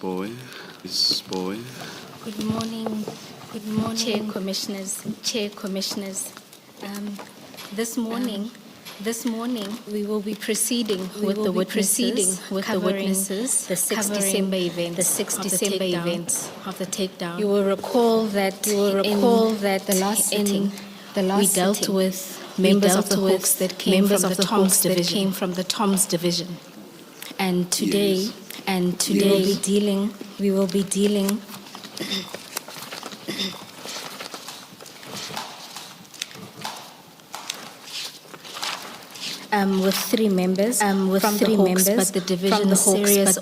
boy. Good morning, Chair Commissioners. This morning, we will be proceeding with the witnesses, the 6 December events of the takedown. You will recall that in the last sitting, we dealt with members of the Hawks that came from the Toms division. And today, we will be dealing with three members but the division serious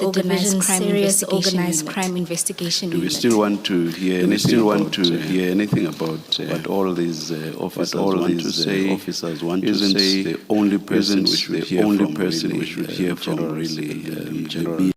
organized crime investigation Do we unit. still want to hear anything about what all these officers want to say? Isn't the only person we should hear from really General?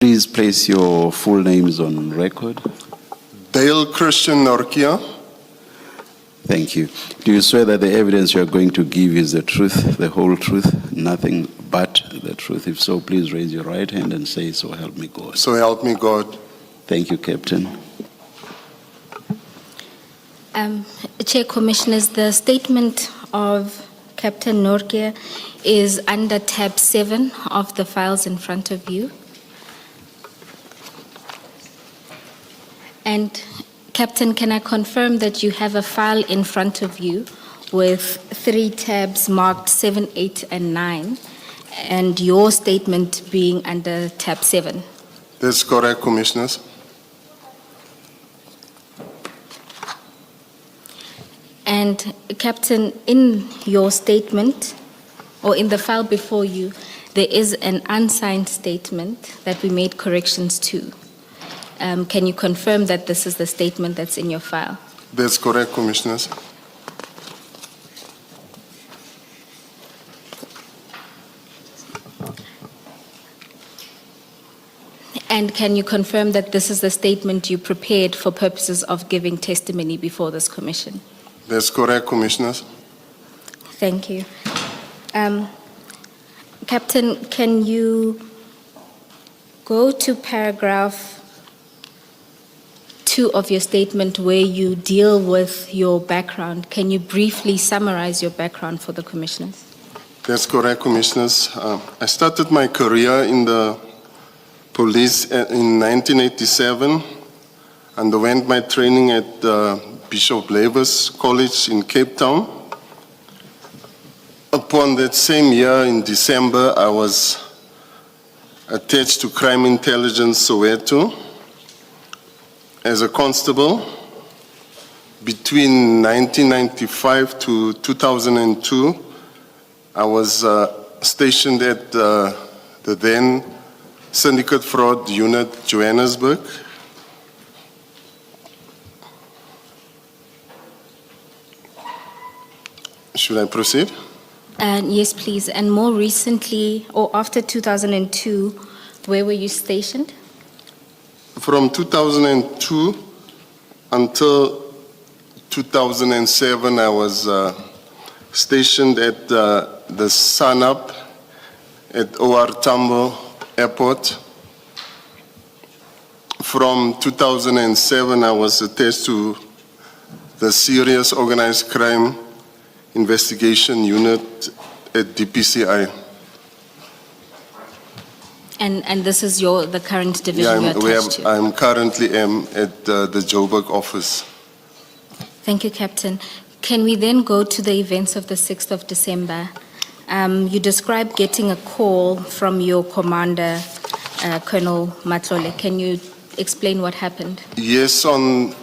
Please place your full names on record. Dale Christian Norkia. Thank you. Do you swear that the evidence you are going to give is the truth, the whole truth, nothing but the truth? If so, please raise your right hand and say, "So help me God." So help me God. Thank you, Captain. Chair Commissioners, the statement of Captain Norkia is under tab 7 of the files in front of you. And Captain, can I confirm that you have a file in front of you with 3 tabs marked 7, 8, and 9, and your statement being under tab 7? That's correct, Commissioners. And Captain, in your statement, or in the file before you, there is an unsigned statement that we made corrections to. Can you confirm that this is the statement that's in your file? That's correct, Commissioners. And can you confirm that this is the statement you prepared for purposes of giving testimony before this commission? That's correct, Commissioners. Thank you. Captain, can you go to paragraph 2 of your statement where you deal with your background? Can you briefly summarize your background for the commissioners? That's correct, Commissioners. I started my career in the police in 1987, underwent my training at Bishop Lavis College in Cape Town. Upon that same year, in December, I was attached to Crime Intelligence Soweto as a constable. Between 1995 to 2002, I was stationed at the then Syndicate Fraud Unit, Johannesburg. Should I proceed? Yes, please. And more recently, or after 2002, where were you stationed? From 2002 until 2007, I was stationed at the Sun-Up at OR Tambo Airport. From 2007, I was attached to the Serious Organized Crime Investigation Unit at DPCI. And this is the current division you're attached to? I'm currently at the Joburg office. Thank you, Captain. Can we then go to the events of the 6th of December? You described getting a call from your commander, Colonel Matlole. Can you explain what happened? Yes, on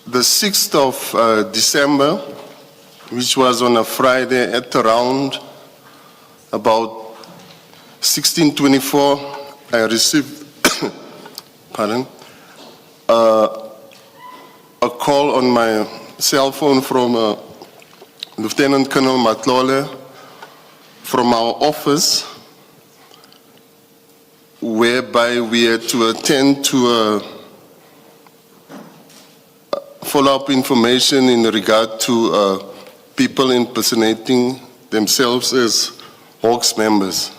the 6th of December, which was on a Friday at around about 16:24, I received a call on my cell phone from Lieutenant Colonel Matlole from our office, whereby we had to attend to follow-up information in regard to people impersonating themselves as Hawks members.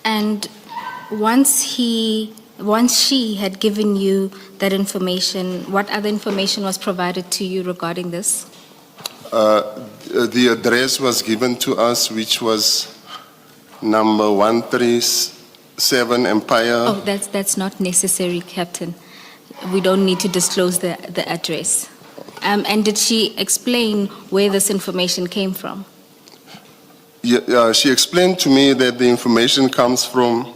And once she had given you that information, what other information was provided to you regarding this? The address was given to us, which was number 137 Empire. Oh, that's not necessary, Captain. We don't need to disclose the address. And did she explain where this information came from? Yeah, she explained to me that the information comes from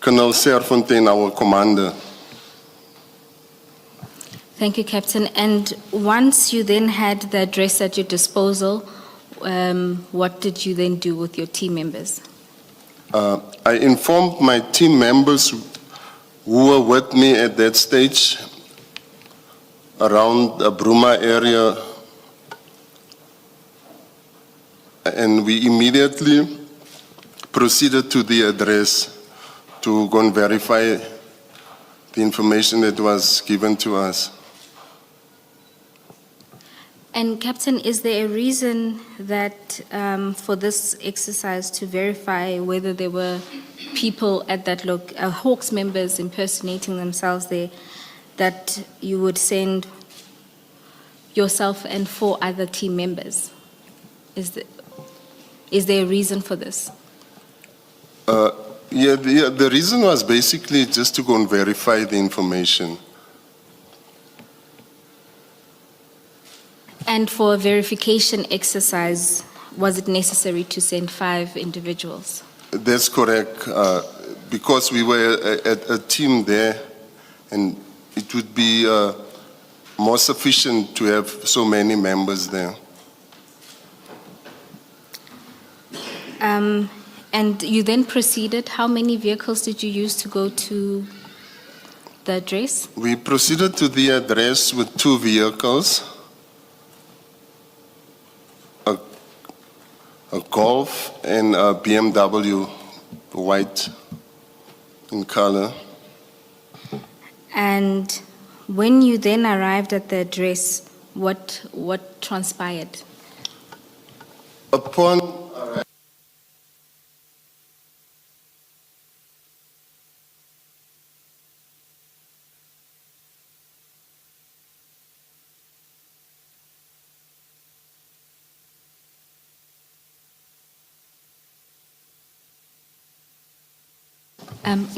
Colonel Serfontaine, our commander. Thank you, Captain. And once you then had the address at your disposal, what did you then do with your team members? I informed my team members who were with me at that stage around the Bruma area, and we immediately proceeded to the address to go and verify the information that was given to us. And Captain, is there a reason that for this exercise to verify whether there were people at that Hawks members impersonating themselves there, that you would send yourself and 4 other team members? Is there a reason for this? The reason was basically just to go and verify the information. And for a verification exercise, was it necessary to send 5 individuals? That's correct, because we were a team there, and it would be more sufficient to have so many members there. And you then proceeded. How many vehicles did you use to go to the address? We proceeded to the address with 2 vehicles, a Golf and a BMW, white in color. And when you then arrived at the address, what transpired? Upon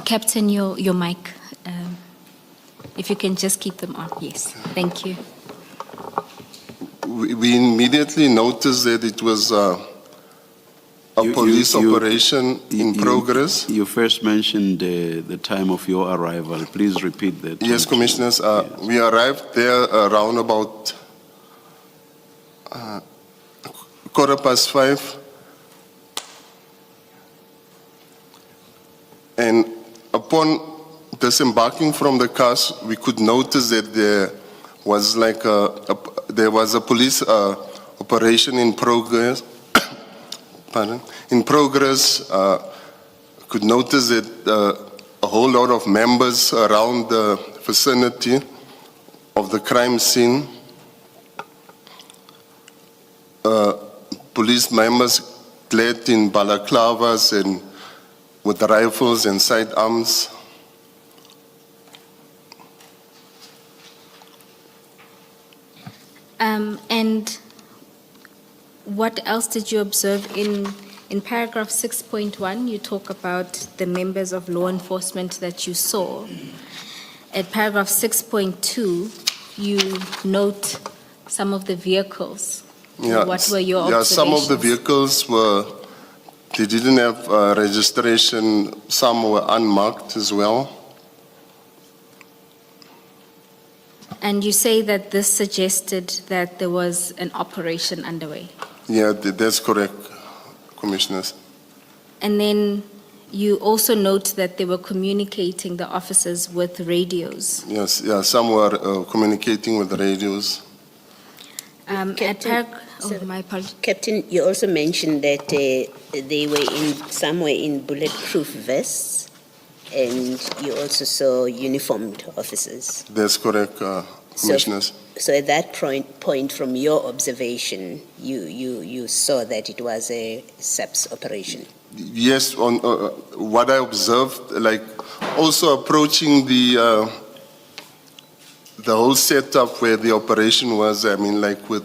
Captain, your mic. If you can just keep them on, yes. Thank you. We immediately noticed that it was a police operation in progress. You first mentioned the time of your arrival. Please repeat that. Yes, Commissioners. We arrived there around about 5:15. And upon disembarking from the cars, we could notice that there was like a police operation in progress. Pardon? In progress, could notice that a whole lot of members around the vicinity of the crime scene. Police members clad in balaclavas and with rifles and sidearms. And what else did you observe in paragraph 6.1? You talk about the members of law enforcement that you saw. At paragraph 6.2, you note some of the vehicles. Yeah, what were your observations? Yeah, some of the vehicles they didn't have registration. Some were unmarked as well. And you say that this suggested that there was an operation underway. Yeah, that's correct, Commissioners. And then you also note that they were communicating, the officers, with radios. Yes, yeah, some were communicating with radios. My apologies. Captain, you also mentioned that they were somewhere in bulletproof vests, and you also saw uniformed officers. That's correct, Commissioners. So at that point, from your observation, you saw that it was a SAPS operation. Yes, on what I observed, like also approaching the whole setup where the operation was. I mean, like with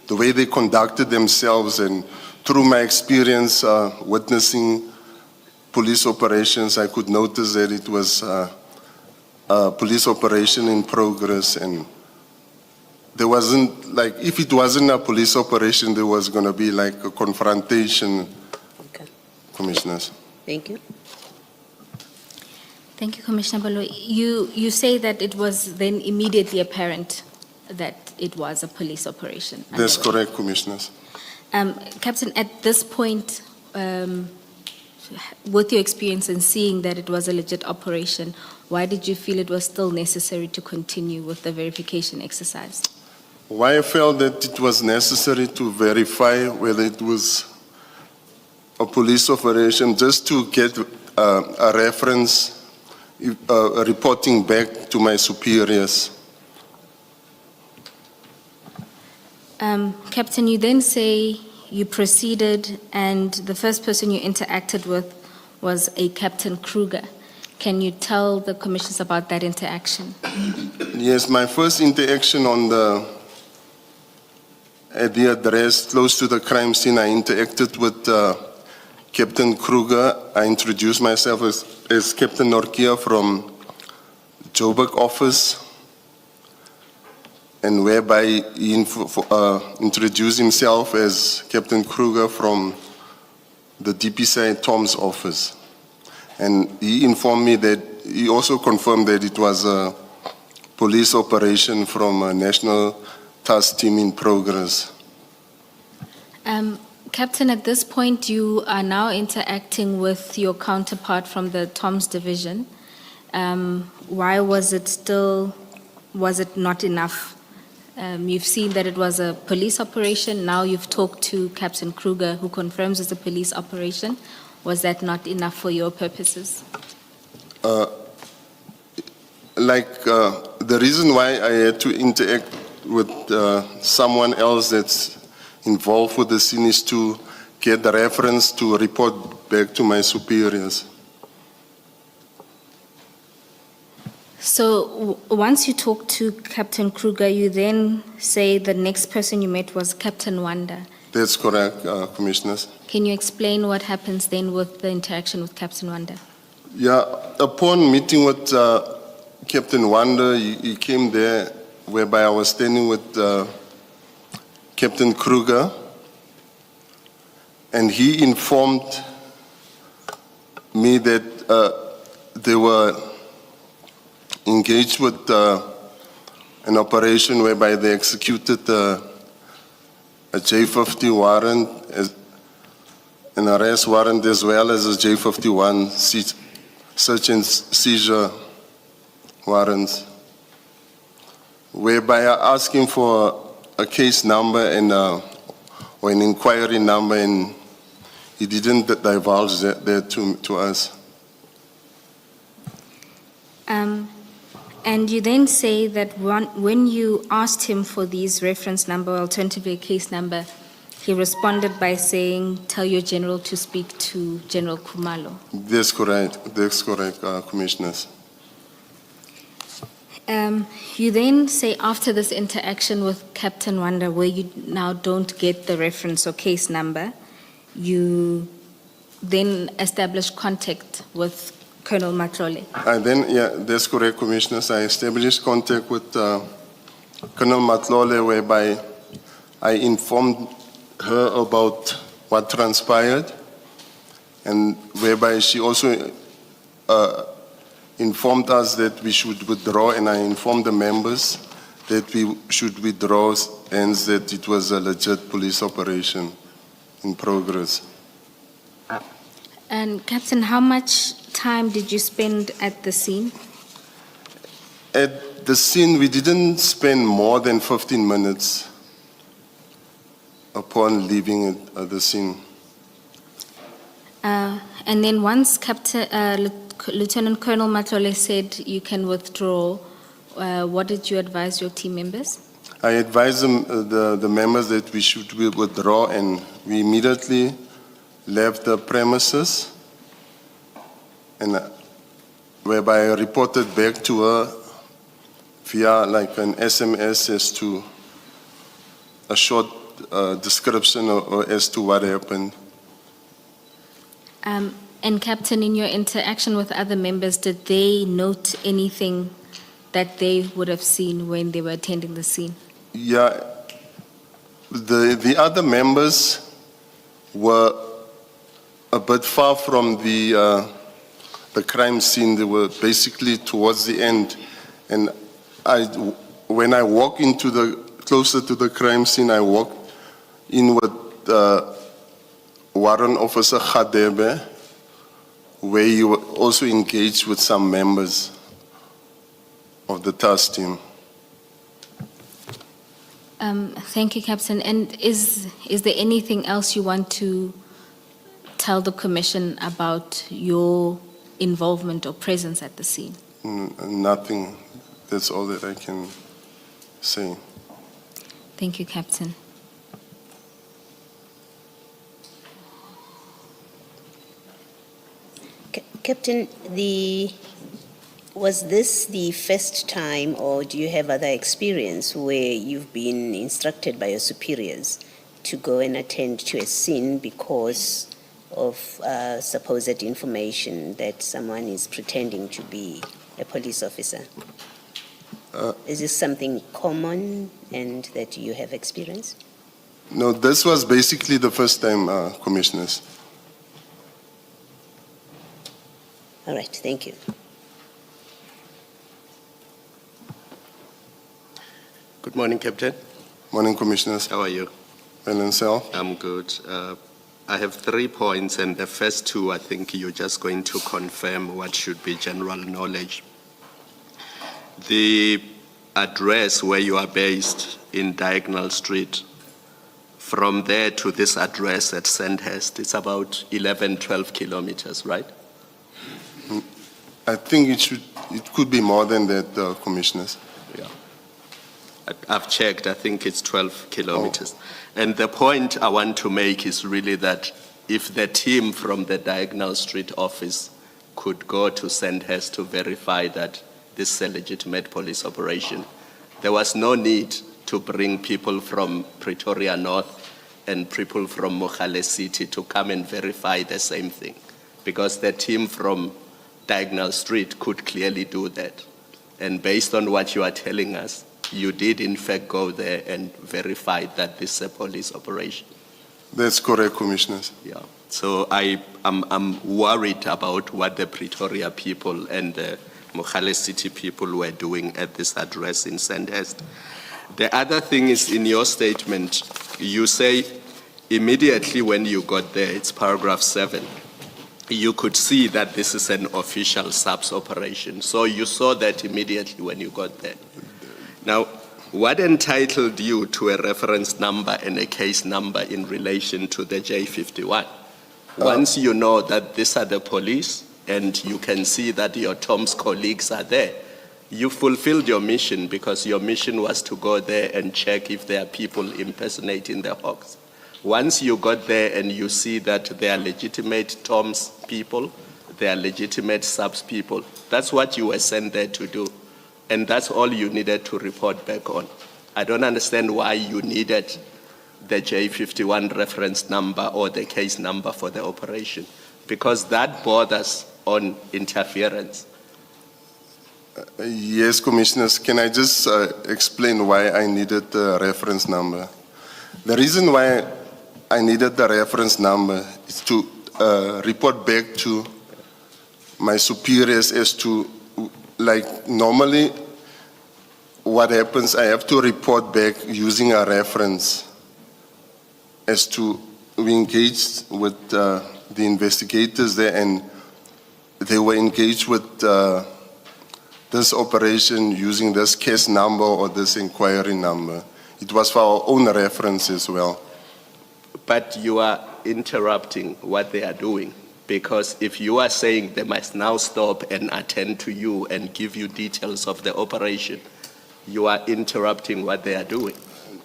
the way they conducted themselves, and through my experience witnessing police operations, I could notice that it was a police operation in progress, and there wasn't, like, if it wasn't a police operation, there was going to be like a confrontation. Okay. Commissioners. Thank you. Thank you, Commissioner Balo. You say that it was then immediately apparent that it was a police operation. That's correct, Commissioners. Captain, at this point, with your experience in seeing that it was a legit operation, why did you feel it was still necessary to continue with the verification exercise? Why I felt that it was necessary to verify whether it was a police operation, just to get a reference, reporting back to my superiors. Captain, you then say you proceeded and the first person you interacted with was a Captain Kruger. Can you tell the commissioners about that interaction? Yes, my first interaction at the address close to the crime scene, I interacted with Captain Kruger. I introduced myself as Captain Norkia from Joburg office, and whereby he introduced himself as Captain Kruger from the DPCI Tom's office. And he informed me that, he also confirmed that it was a police operation from a national task team in progress. Captain, at this point you are now interacting with your counterpart from the Tom's division. Why was it not enough? You've seen that it was a police operation. Now you've talked to Captain Kruger, who confirms it's a police operation. Was that not enough for your purposes? The reason why I had to interact with someone else that's involved with the scene is to get the reference to report back to my superiors. So once you talk to Captain Kruger, you then say the next person you met was Captain Wanda. That's correct, Commissioners. Can you explain what happens then with the interaction with Captain Wanda? Yeah, upon meeting with Captain Wanda, he came there, whereby I was standing with Captain Kruger, and he informed me that they were engaged with an operation whereby they executed a J50 warrant, an arrest warrant, as well as a J51 search and seizure warrants, whereby I asked him for a case number and or an inquiry number, and he didn't divulge that to us. And you then say that when you asked him for these reference number, alternatively a case number, he responded by saying, tell your general to speak to General Kumalo. That's correct, Commissioners. You then say after this interaction with Captain Wanda, where you now don't get the reference or case number, you then establish contact with Colonel Matlole. Yeah, that's correct, Commissioners. I established contact with Colonel Matlole, whereby I informed her about what transpired, and whereby she also informed us that we should withdraw, and I informed the members that we should withdraw, and that it was a legit police operation in progress. And Captain, how much time did you spend at the scene? At the scene, we didn't spend more than 15 minutes upon leaving at the scene. And then once Lieutenant Colonel Matlole said you can withdraw, what did you advise your team members? I advised the members that we should withdraw, and we immediately left the premises, and whereby I reported back to her via like an SMS as to a short description or as to what happened. And Captain, in your interaction with other members, did they note anything that they would have seen when they were attending the scene? Yeah, the other members were a bit far from the crime scene. They were basically towards the end, and when I walked closer to the crime scene, I walked in with Warrant Officer Khadebe, where you were also engaged with some members of the task team. Thank you, Captain. And is there anything else you want to tell the Commission about your involvement or presence at the scene? Nothing. That's all that I can say. Thank you, Captain. Captain, was this the first time, or do you have other experience where you've been instructed by your superiors to go and attend to a scene because of supposed information that someone is pretending to be a police officer? Is this something common and that you have experienced? No, this was basically the first time, Commissioners. All right, thank you. Good morning, Captain. Morning, Commissioners. How are you? Well, and self? I'm good. I have 3 points, and the first 2, I think you're just going to confirm what should be general knowledge. The address where you are based in Diagonal Street, from there to this address at Sandhurst, it's about 11, 12 kilometers, right? I think it could be more than that, Commissioners. Yeah. I've checked, I think it's 12 kilometers. And the point I want to make is really that if the team from the Diagonal Street office could go to Sandhurst to verify that this is a legitimate police operation, there was no need to bring people from Pretoria North and people from Mogale City to come and verify the same thing, because the team from Diagonal Street could clearly do that. And based on what you are telling us, you did in fact go there and verify that this is a police operation. That's correct, Commissioners. Yeah. So I'm worried about what the Pretoria people and the Mogale City people were doing at this address in Sandhurst. The other thing is, in your statement, you say immediately when you got there, it's paragraph 7, you could see that this is an official SAPS operation. So you saw that immediately when you got there. Now, what entitled you to a reference number and a case number in relation to the J51? Once you know that these are the police and you can see that your Tom's colleagues are there, you fulfilled your mission, because your mission was to go there and check if there are people impersonating the Hawks. Once you got there and you see that they are legitimate Tom's people, they are legitimate SAPS people, that's what you were sent there to do. And that's all you needed to report back on. I don't understand why you needed the J51 reference number or the case number for the operation, because that borders on interference. Yes, Commissioners. Can I just explain why I needed the reference number? The reason why I needed the reference number is to report back to my superiors as to, like, normally what happens, I have to report back using a reference as to, we engaged with the investigators there, and they were engaged with this operation using this case number or this inquiry number. It was for our own reference as well. But you are interrupting what they are doing, because if you are saying they must now stop and attend to you and give you details of the operation, you are interrupting what they are doing.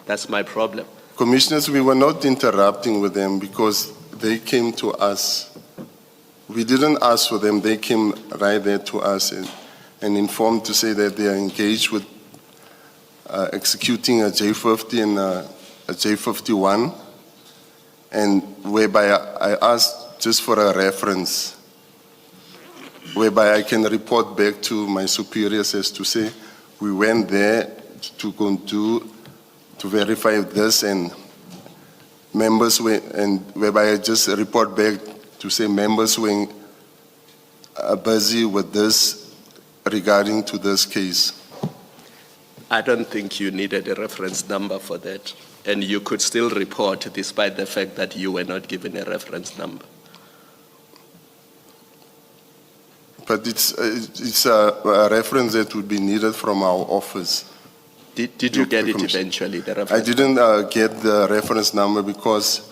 That's my problem. Commissioners, we were not interrupting with them because they came to us. We didn't ask for them. They came right there to us and informed to say that they are engaged with executing a J50 and a J51, and whereby I asked just for a reference, whereby I can report back to my superiors as to say, we went there to go to verify this, and members were, and whereby I just report back to say members were busy with this regarding to this case. I don't think you needed a reference number for that, and you could still report despite the fact that you were not given a reference number. But it's a reference that would be needed from our office. Did you get it eventually, the reference? I didn't get the reference number because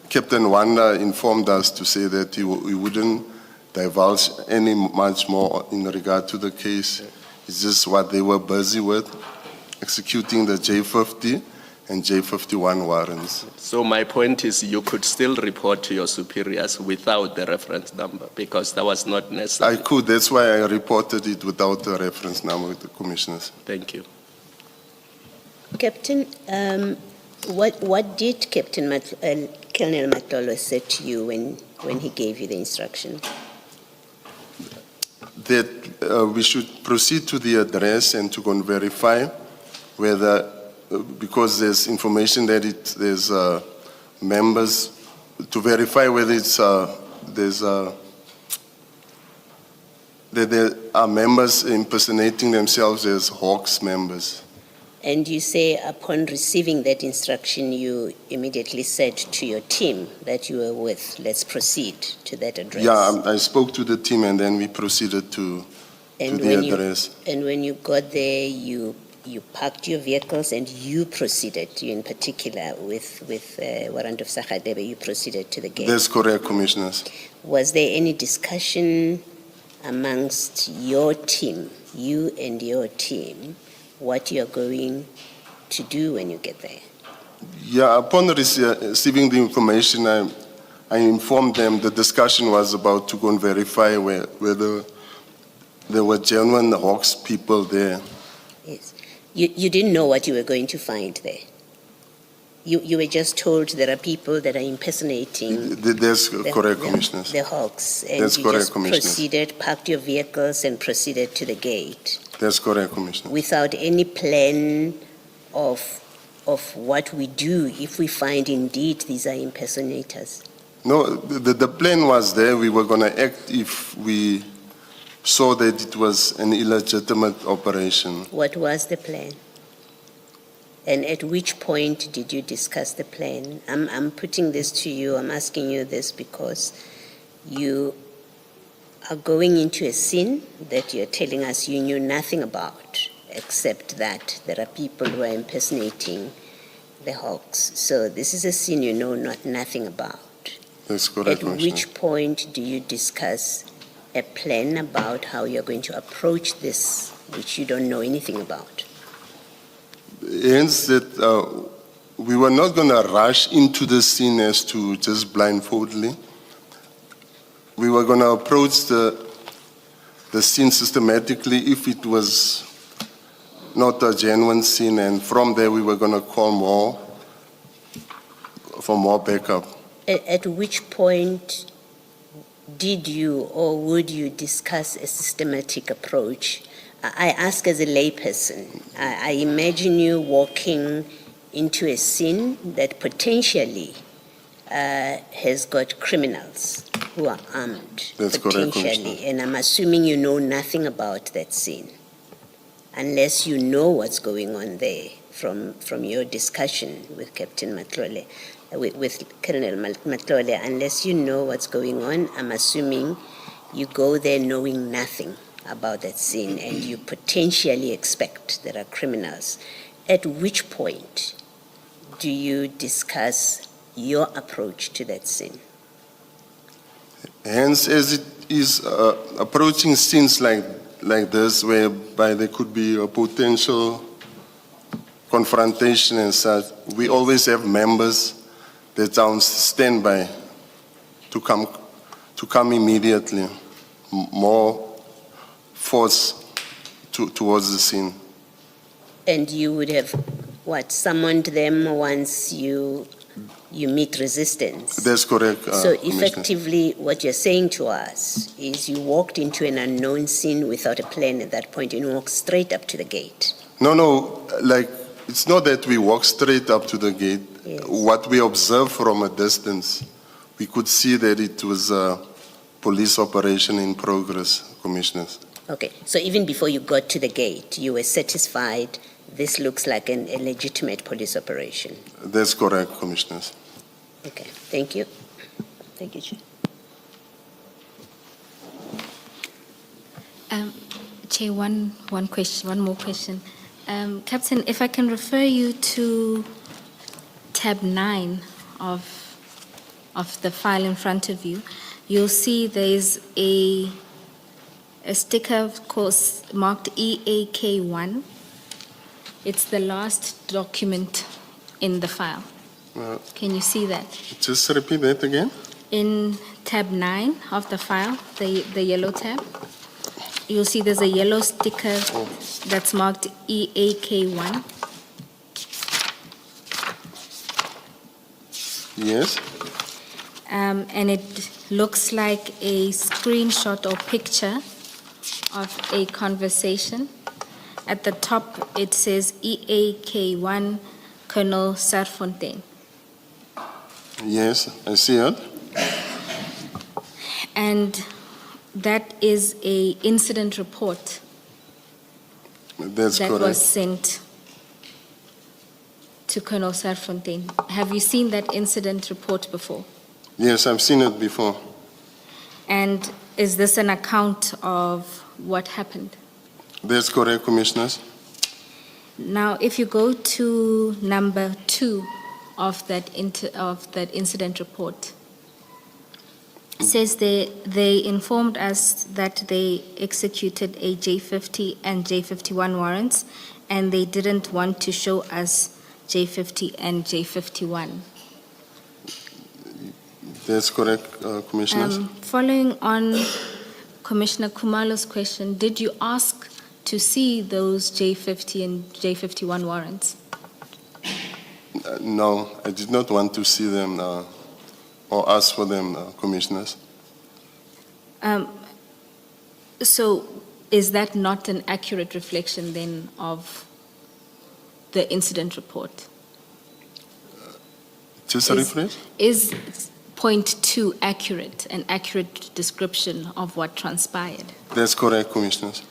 Captain Wanda informed us to say that he wouldn't divulge any much more in regard to the case. It's just what they were busy with, executing the J50 and J51 warrants. So my point is, you could still report to your superiors without the reference number, because that was not necessary. I could. That's why I reported it without the reference number with the commissioners. Thank you. Captain, what did Colonel Matlolo say to you when he gave you the instruction? That we should proceed to the address and to go and verify whether, because there's information that there's members, to verify whether it's that there are members impersonating themselves as Hawks members. And you say upon receiving that instruction, you immediately said to your team that you were with, let's proceed to that address. Yeah, I spoke to the team and then we proceeded to the address. And when you got there, you parked your vehicles and you proceeded, you in particular, with Warrant of Sakadebe, you proceeded to the gate. That's correct, Commissioners. Was there any discussion amongst your team, you and your team, what you're going to do when you get there? Yeah, upon receiving the information, I informed them the discussion was about to go and verify whether there were genuine Hawks people there. Yes. You didn't know what you were going to find there? You were just told there are people that are impersonating That's correct, Commissioners. the Hawks, and That's you correct, just Commissioners. proceeded, parked your vehicles, and proceeded to the gate That's correct, Commissioner. without any plan of what we do if we find indeed these are impersonators. No, the plan was there. We were going to act if we saw that it was an illegitimate operation. What was the plan? And at which point did you discuss the plan? I'm putting this to you, I'm asking you this because you are going into a scene that you're telling us you knew nothing about, except that there are people who are impersonating the Hawks. So this is a scene you know nothing about. That's correct, At Commissioner. which point do you discuss a plan about how you're going to approach this, which you don't know anything about? Hence that we were not going to rush into the scene as to just blindfoldly. We were going to approach the scene systematically if it was not a genuine scene, and from there we were going to call for more backup. At which point did you or would you discuss a systematic approach? I ask as a layperson. I imagine you walking into a scene that potentially has got criminals who are armed. That's correct, potentially, Commissioner. and I'm assuming you know nothing about that scene, unless you know what's going on there from your discussion with Captain Matlole. With Colonel Matlole, unless you know what's going on, I'm assuming you go there knowing nothing about that scene and you potentially expect there are criminals. At which point do you discuss your approach to that scene? Hence, as it is approaching scenes like this, whereby there could be a potential confrontation and such, we always have members that are on standby to come immediately, more force towards the scene. And you would have, summoned them once you meet resistance? That's correct, So Commissioner. effectively, what you're saying to us is you walked into an unknown scene without a plan at that point, and you walked straight up to the gate. No, it's not that we walk straight up to the gate. Yes. What we observed from a distance, we could see that it was a police operation in progress, Commissioners. Okay, so even before you got to the gate, you were satisfied this looks like a legitimate police operation? That's correct, Commissioners. Okay, thank you. Thank you, Chair. Chair, one more question. Captain, if I can refer you to tab 9 of the file in front of you, you'll see there's a sticker, of course, marked EAK1. It's the last document in the file. Can you see that? Just repeat that again. In tab 9 of the file, the yellow tab, you'll see there's a yellow sticker that's marked EAK1. Yes. And it looks like a screenshot or picture of a conversation. At the top, it says EAK1 Colonel Sarfontaine. Yes, I see it. And that is a incident report That's that correct. was sent to Colonel Sarfontaine. Have you seen that incident report before? Yes, I've seen it before. And is this an account of what happened? That's correct, Commissioners. Now, if you go to number 2 of that incident report, it says they informed us that they executed a J50 and J51 warrants, and they didn't want to show us J50 and J51. That's correct, Commissioners. Following on Commissioner Kumalo's question, did you ask to see those J50 and J51 warrants? No, I did not want to see them or ask for them, commissioners. So is that not an accurate reflection then of the incident report? Just a rephrase? Is point 2 accurate, an accurate description of what transpired? That's correct, commissioners.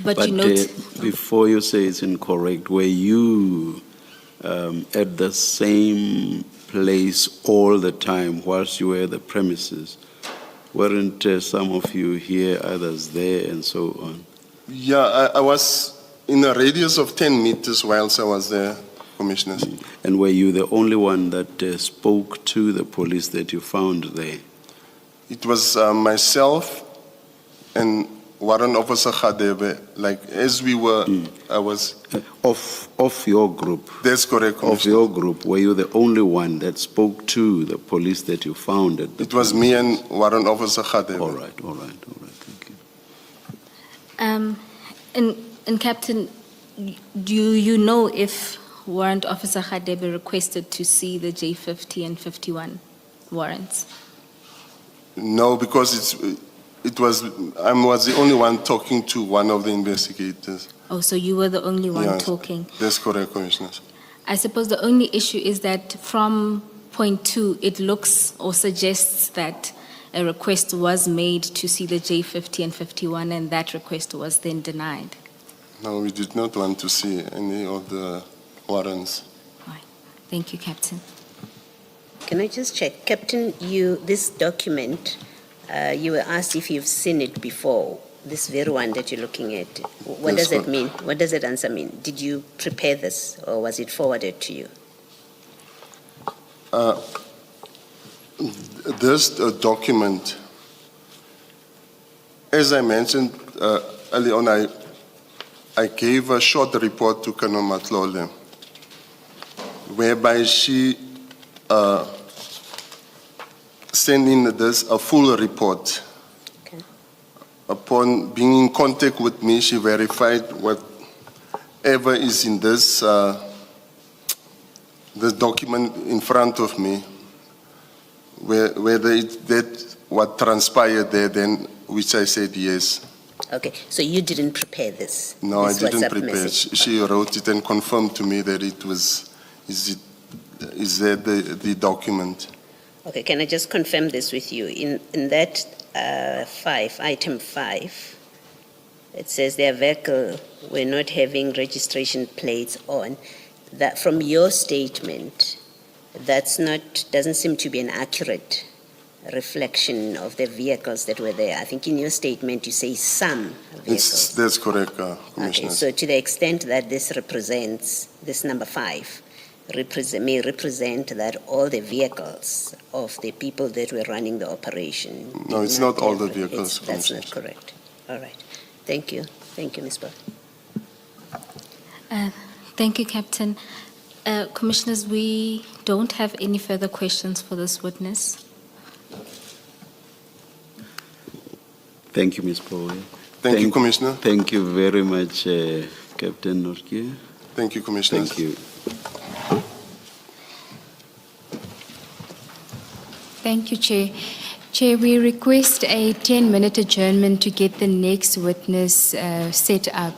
But you note, before you say it's incorrect, were you at the same place all the time whilst you were at the premises? Weren't some of you here, others there, and so on? Yeah, I was in a radius of 10 meters whilst I was there, commissioners. And were you the only one that spoke to the police that you found there? It was myself and Warrant Officer Khadebe. Like, as we were, I was... Of your group? That's correct, Of commissioner. your group, were you the only one that spoke to the police that you found at the It was me and Warrant Officer Khadebe. All right, thank you. and Captain, do you know if Warrant Officer Khadebe requested to see the J50 and 51 warrants? No, because I was the only one talking to one of the investigators. Oh, so you were the only one Yes, talking. That's correct, commissioners. I suppose the only issue is that from point 2, it looks or suggests that a request was made to see the J50 and 51, and that request was then denied. No, we did not want to see any of the warrants. Right. Thank you, Captain. Can I just check? Captain, this document, you were asked if you've seen it before, this very one that you're looking at. What Yes, does it ma'am. mean? What does that answer mean? Did you prepare this or was it forwarded to you? This document, as I mentioned early on, I gave a short report to Colonel Matlole, whereby she sent in a full report. Okay. Upon being in contact with me, she verified whatever is in this document in front of me, whether it's that what transpired there, then which I said yes. Okay, so you didn't prepare this? No, this I didn't WhatsApp prepare. message? She wrote it and confirmed to me that it was. Is that the document? Okay, can I just confirm this with you? In that item 5, it says their vehicle were not having registration plates on. That from your statement, doesn't seem to be an accurate reflection of the vehicles that were there. I think in your statement you say some vehicles. That's correct, Okay, Commissioner. so to the extent that this represents, this number 5, may represent that all the vehicles of the people that were running the operation. No, did it's not all the have- vehicles, That's not Commissioner. correct. All right. Thank you. Thank you, Ms. Bell. Thank you, Captain. Commissioners, we don't have any further questions for this witness. Thank you, Ms. Paul. Thank you, Commissioner. Thank you very much, Captain Norkie. Thank you, Commissioner. Thank you. Thank you, Chair. Chair, we request a 10-minute adjournment to get the next witness set up,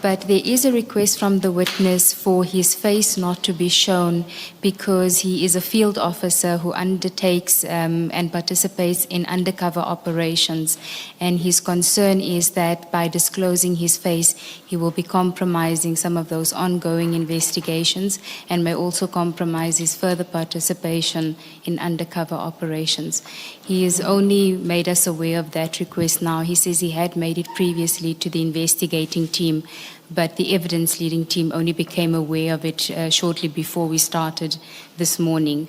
but there is a request from the witness for his face not to be shown because he is a field officer who undertakes and participates in undercover operations, and his concern is that by disclosing his face, he will be compromising some of those ongoing investigations and may also compromise his further participation in undercover operations. He has only made us aware of that request now. He says he had made it previously to the investigating team, but the evidence leading team only became aware of it shortly before we started this morning.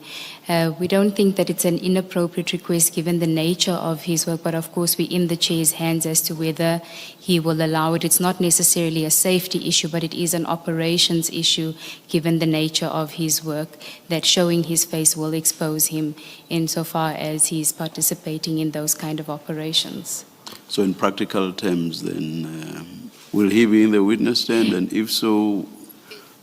We don't think that it's an inappropriate request given the nature of his work, but of course we're in the chair's hands as to whether he will allow it. It's not necessarily a safety issue, but it is an operations issue given the nature of his work, that showing his face will expose him insofar as he's participating in those kind of operations. So in practical terms, then, will he be in the witness stand? And if so,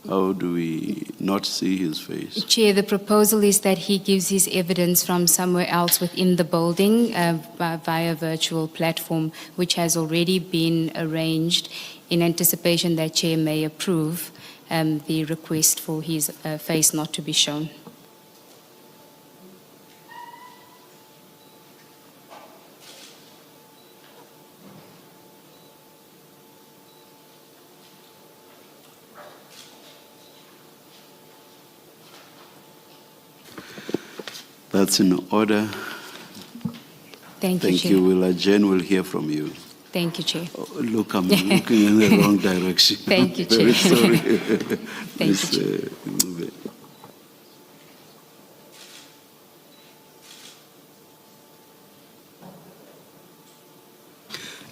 How do we not see his face? Chair, the proposal is that he gives his evidence from somewhere else within the building via virtual platform, which has already been arranged in anticipation that Chair may approve the request for his face not to be shown. That's in order. Thank you, Thank Chair. you. We'll adjourn. We'll hear from you. Thank you, Chair. Oh, look, I'm looking in the wrong direction. Thank you, Very Chair. sorry. Thank Miss, you, Ngube.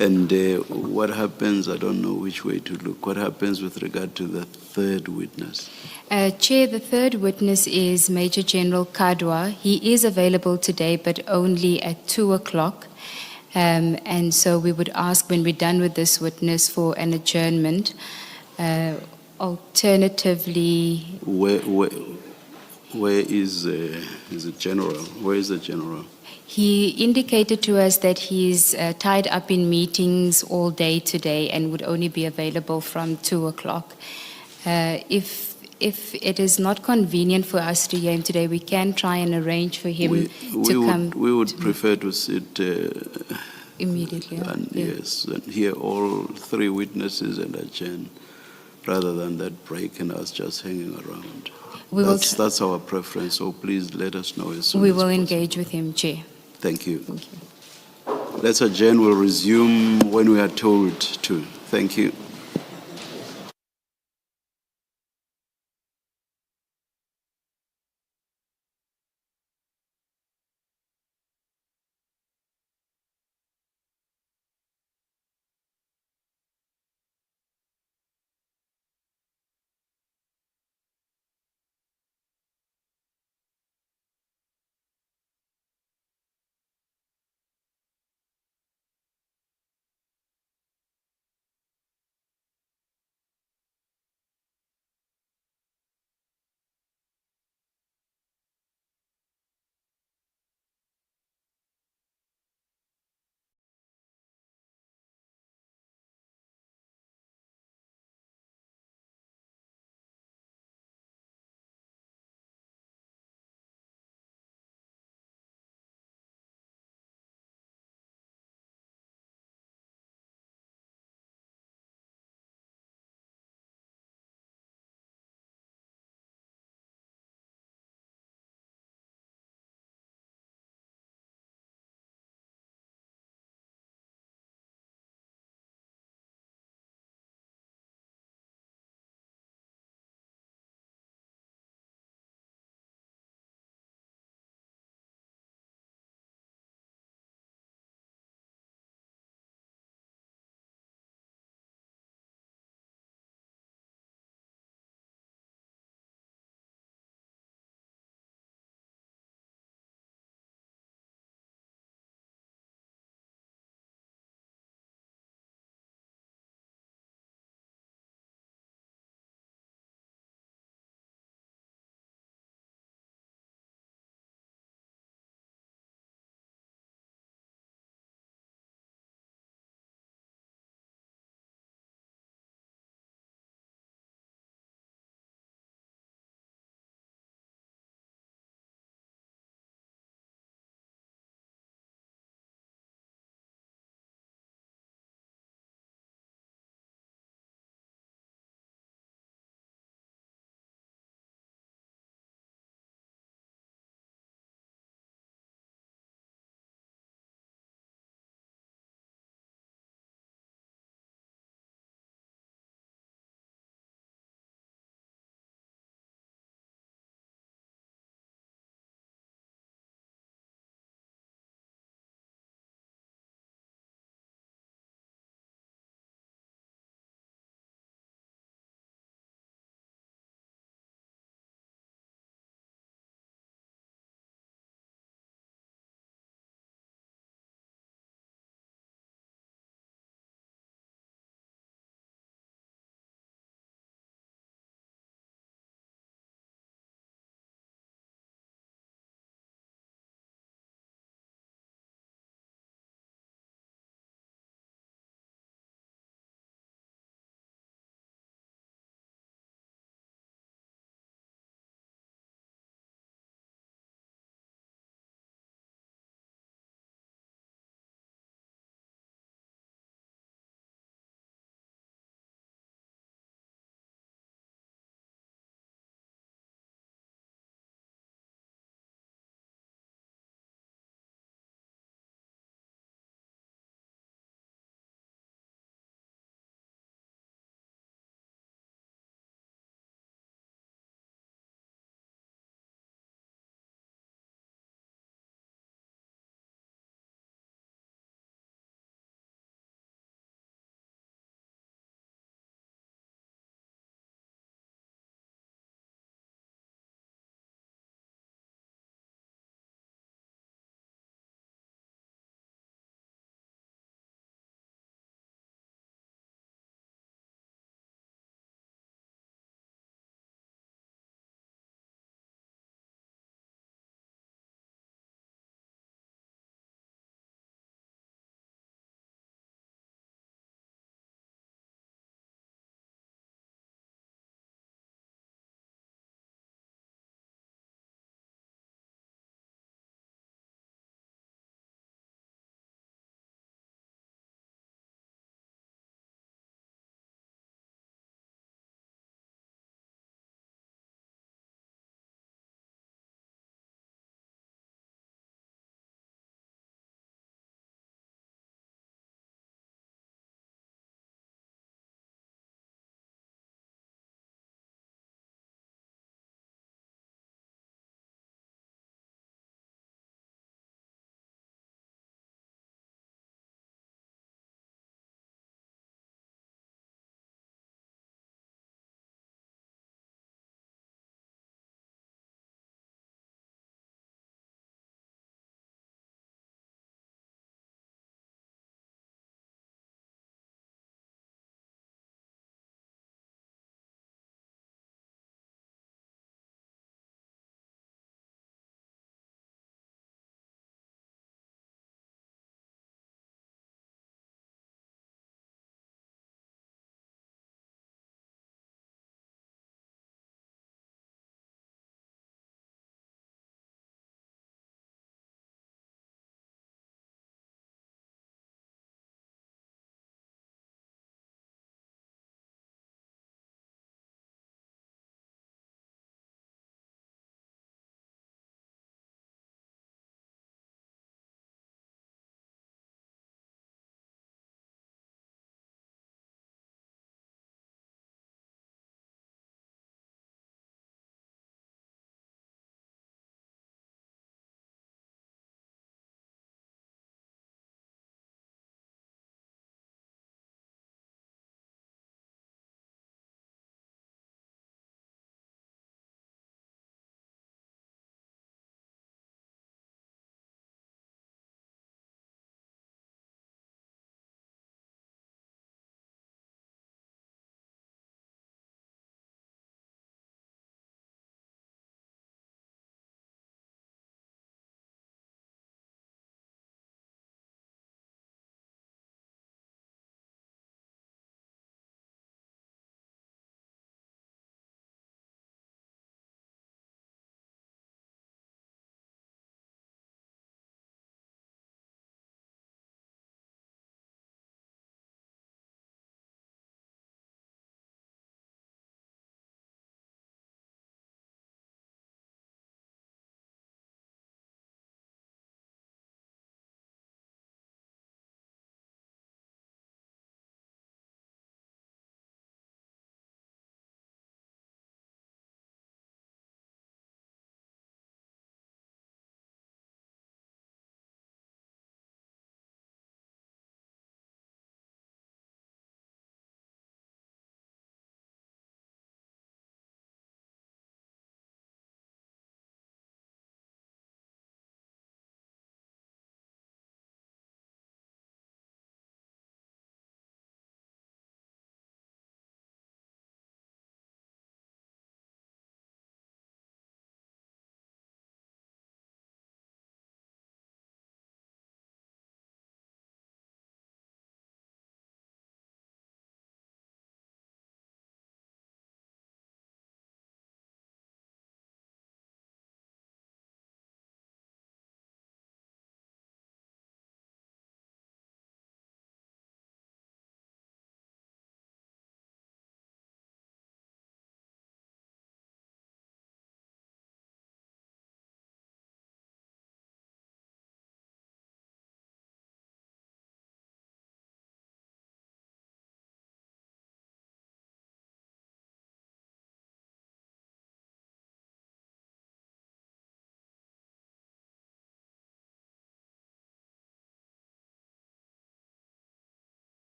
And what happens, I don't know which way to look, what happens with regard to the third witness? Chair, the third witness is Major General Kadwa. He is available today, but only at 2 o'clock. And so we would ask when we're done with this witness for an adjournment. Alternatively, Where is the general? Where is the general? he indicated to us that he's tied up in meetings all day today and would only be available from 2 o'clock. If it is not convenient for us to hear him today, we can try and arrange for him to come. We would prefer to sit immediately. and Yeah. yes, and hear all three witnesses and adjourn, rather than that break and us just hanging around. We will That's our preference. So please let us know as soon We as will possible. engage with him, Chair. Thank you. Thank you. Let's adjourn. We'll resume when we are told to. Thank you.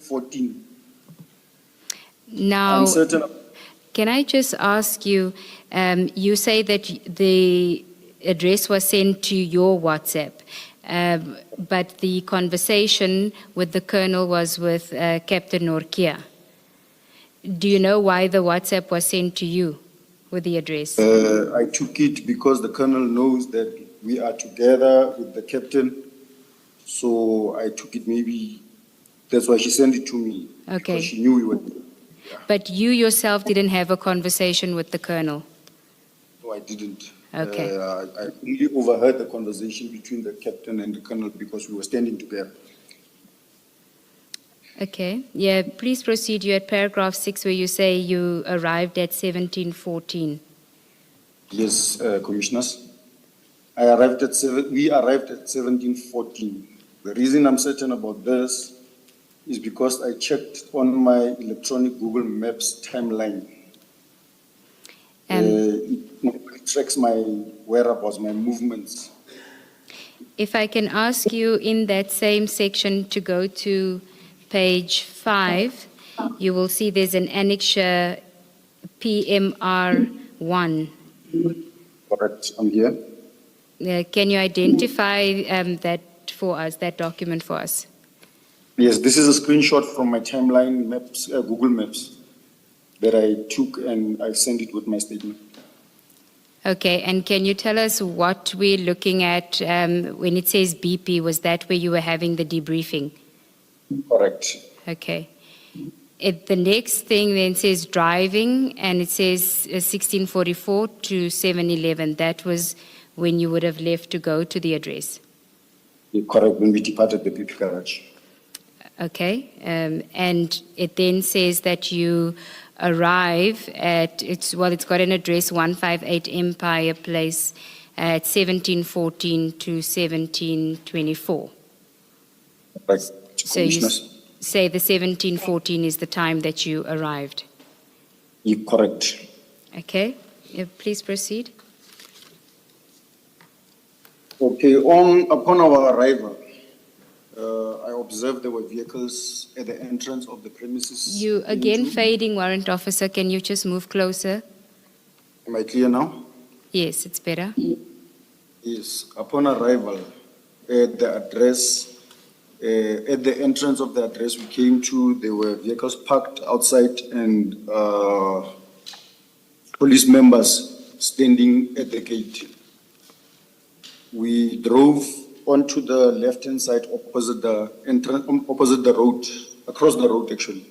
1714. Now, I'm certain. can I just ask you, you say that the address was sent to your WhatsApp, but the conversation with the colonel was with Captain Norkia. Do you know why the WhatsApp was sent to you with the address? I took it because the colonel knows that we are together with the captain. So I took it, maybe that's why she sent it to me. Okay. Because she knew we were. But you yourself didn't have a conversation with the colonel? No, I didn't. Okay. I only overheard the conversation between the captain and the colonel because we were standing together. Okay. Yeah, please proceed. You're at paragraph 6 where you say you arrived at 1714. Yes, commissioners. We arrived at 1714. The reason I'm certain about this is because I checked on my electronic Google Maps timeline. It tracks my whereabouts, my movements. If I can ask you in that same section to go to page 5, you will see there's an annexure PMR1. Correct, I'm here. Can you identify that for us, that document for us? Yes, this is a screenshot from my timeline maps, Google Maps, that I took and I sent it with my statement. Okay, and can you tell us what we're looking at when it says BP? Was that where you were having the debriefing? Correct. Okay. The next thing then says driving, and it says 1644 to 711. That was when you would have left to go to the address. Correct, when we departed the BP garage. Okay, and it then says that you arrive at, it's got an address 158 Empire Place at 1714 to 1724. Right. So you say the 1714 is the time that you arrived? You're correct. Okay, please proceed. Okay, upon our arrival, I observed there were vehicles at the entrance of the premises. You again fading, Warrant Officer. Can you just move closer? Am I clear now? Yes, it's better. Yes. Upon arrival at the address, at the entrance of the address we came to, there were vehicles parked outside and police members standing at the gate. We drove onto the left-hand side opposite the entrance, opposite the road, across the road actually,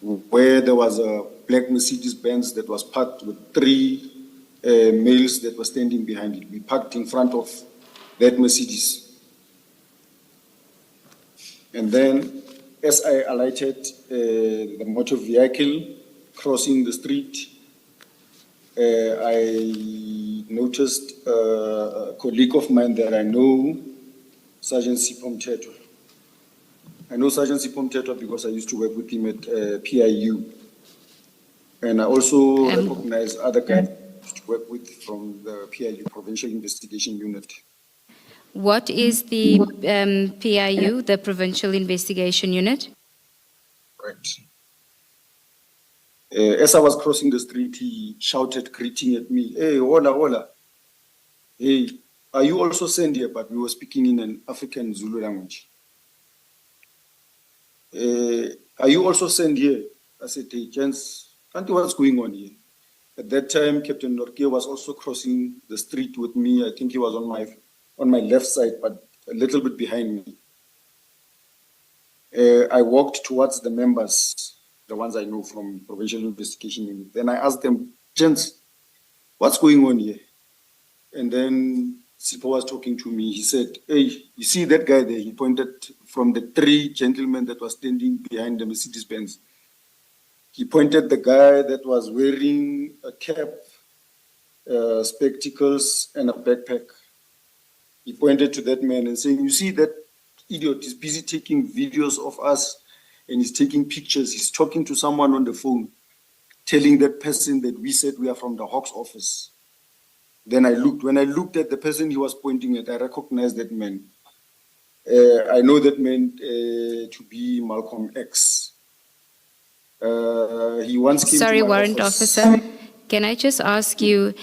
where there was a black Mercedes-Benz that was parked with 3 males that were standing behind it. We parked in front of that Mercedes. And then, as I alighted the motor vehicle crossing the street, I noticed a colleague of mine that I know, Sergeant Sipho Mthethwa. I know Sergeant Sipho Mthethwa because I used to work with him at PIU. And I also recognize other guys I used to work with from the PIU, Provincial Investigation Unit. What is the PIU, the Provincial Investigation Unit? Right. As I was crossing the street, he shouted, greeting at me, "Hey, hola, hola. Hey, are you also sent here?" But we were speaking in an African Zulu language. "Are you also sent here?" I said, "Hey, gents, auntie, what's going on here?" At that time, Captain Norkia was also crossing the street with me. I think he was on my left side, but a little bit behind me. I walked towards the members, the ones I know from Provincial Investigation Unit. Then I asked them, "Gents, what's going on here?" And then Sipho was talking to me. He said, "Hey, you see that guy there?" He pointed from the 3 gentlemen that were standing behind the Mercedes-Benz. He pointed the guy that was wearing a cap, spectacles, and a backpack. He pointed to that man and saying, "You see that idiot is busy taking videos of us and he's taking pictures. He's talking to someone on the phone, telling that person that we said we are from the Hawks office." Then I looked. When I looked at the person he was pointing at, I recognized that man. I know that man to be Malcolm X. He once came Sorry, to my Warrant office. Officer. Can I just ask you,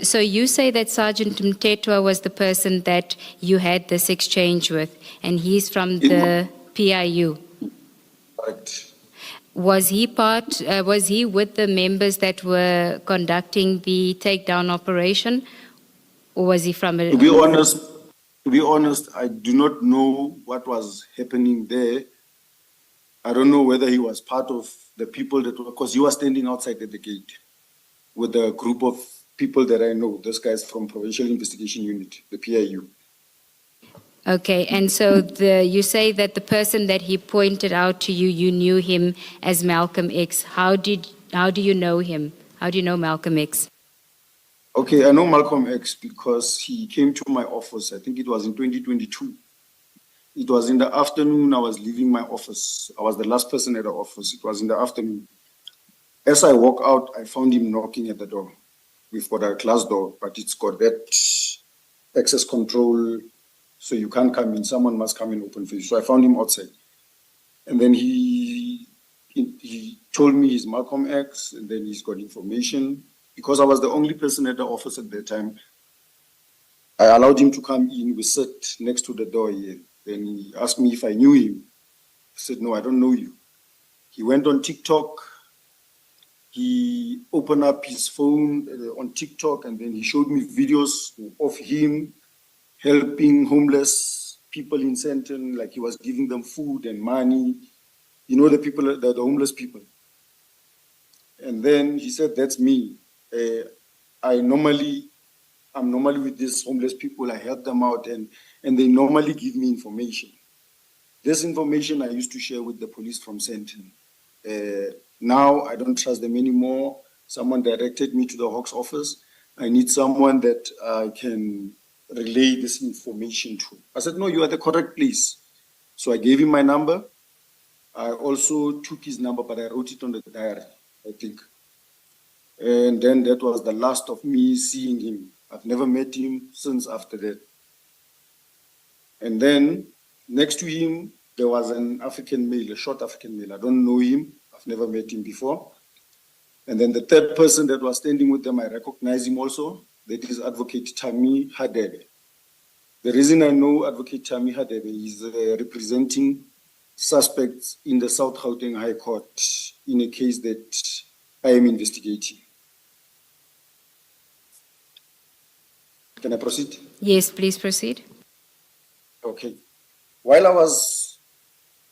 so you say that Sergeant Mtetwa was the person that you had this exchange with, and he's from the PIU. Correct. Was he with the members that were conducting the takedown operation, or was he from a... To be honest, I do not know what was happening there. I don't know whether he was part of the people that were, because he was standing outside at the gate with a group of people that I know. Those guys from Provincial Investigation Unit, the PIU. Okay, and so you say that the person that he pointed out to you, you knew him as Malcolm X. How do you know him? How do you know Malcolm X? Okay, I know Malcolm X because he came to my office. I think it was in 2022. It was in the afternoon. I was leaving my office. I was the last person at the office. It was in the afternoon. As I walk out, I found him knocking at the door. We've got a glass door, but it's got that access control, so you can't come in. Someone must come and open for you. So I found him outside. And then he told me he's Malcolm X, and then he's got information. Because I was the only person at the office at that time, I allowed him to come in. We sat next to the door here. Then he asked me if I knew him. I said, no, I don't know you. He went on TikTok. He opened up his phone on TikTok, and then he showed me videos of him helping homeless people in Sandton, like he was giving them food and money. You know, the people, the homeless people. And then he said, that's me. I'm normally with these homeless people. I help them out, and they normally give me information. This information I used to share with the police from Sandton. Now I don't trust them anymore. Someone directed me to the Hawks office. I need someone that I can relay this information to. I said, no, you are the correct place. So I gave him my number. I also took his number, but I wrote it on the diary, I think. And then that was the last of me seeing him. I've never met him since after that. And then next to him, there was an African male, a short African male. I don't know him. I've never met him before. And then the third person that was standing with them, I recognize him also. That is Advocate Tammy Hadebe. The reason I know Advocate Tammy Hadebe is representing suspects in the South Gauteng High Court in a case that I am investigating. Can I proceed? Yes, please proceed. Okay. While I was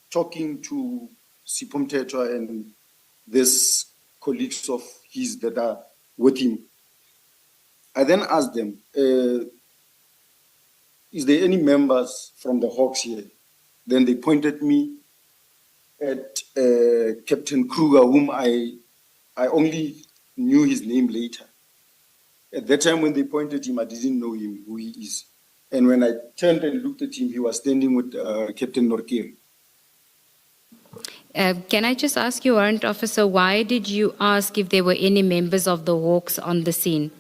talking to Sipho Mtetwa and these colleagues of his that are with him, I then asked them, is there any members from the Hawks here? Then they pointed me at Captain Kruger, whom I only knew his name later. At that time when they pointed him, I didn't know him, who he is. And when I turned and looked at him, he was standing with Captain Norkir. Can I just ask you, Warrant Officer, why did you ask if there were any members of the Hawks on the scene?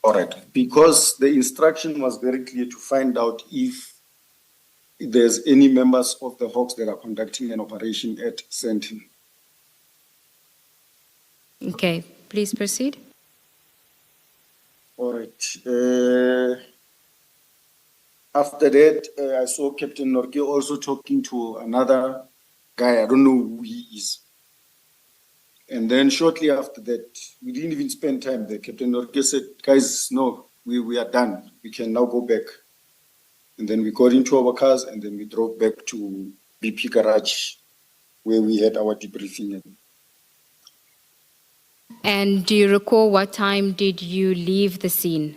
All right, because the instruction was very clear to find out if there's any members of the Hawks that are conducting an operation at Sandton. Okay, please proceed. All right. After that, I saw Captain Norke also talking to another guy. I don't know who he is. And then shortly after that, we didn't even spend time there. Captain Norke said, guys, no, we are done. We can now go back. And then we got into our cars and then we drove back to BP Garage where we had our debriefing. And do you recall what time did you leave the scene?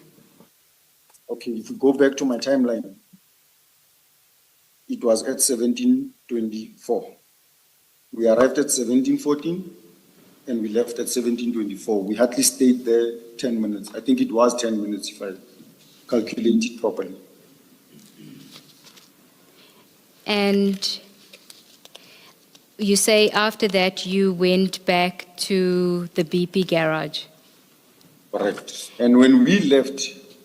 Okay, if we go back to my timeline, it was at 17:24. We arrived at 17:14 and we left at 17:24. We hardly stayed there 10 minutes. I think it was 10 minutes if I calculated properly. And you say after that you went back to the BP garage? Correct. And when we left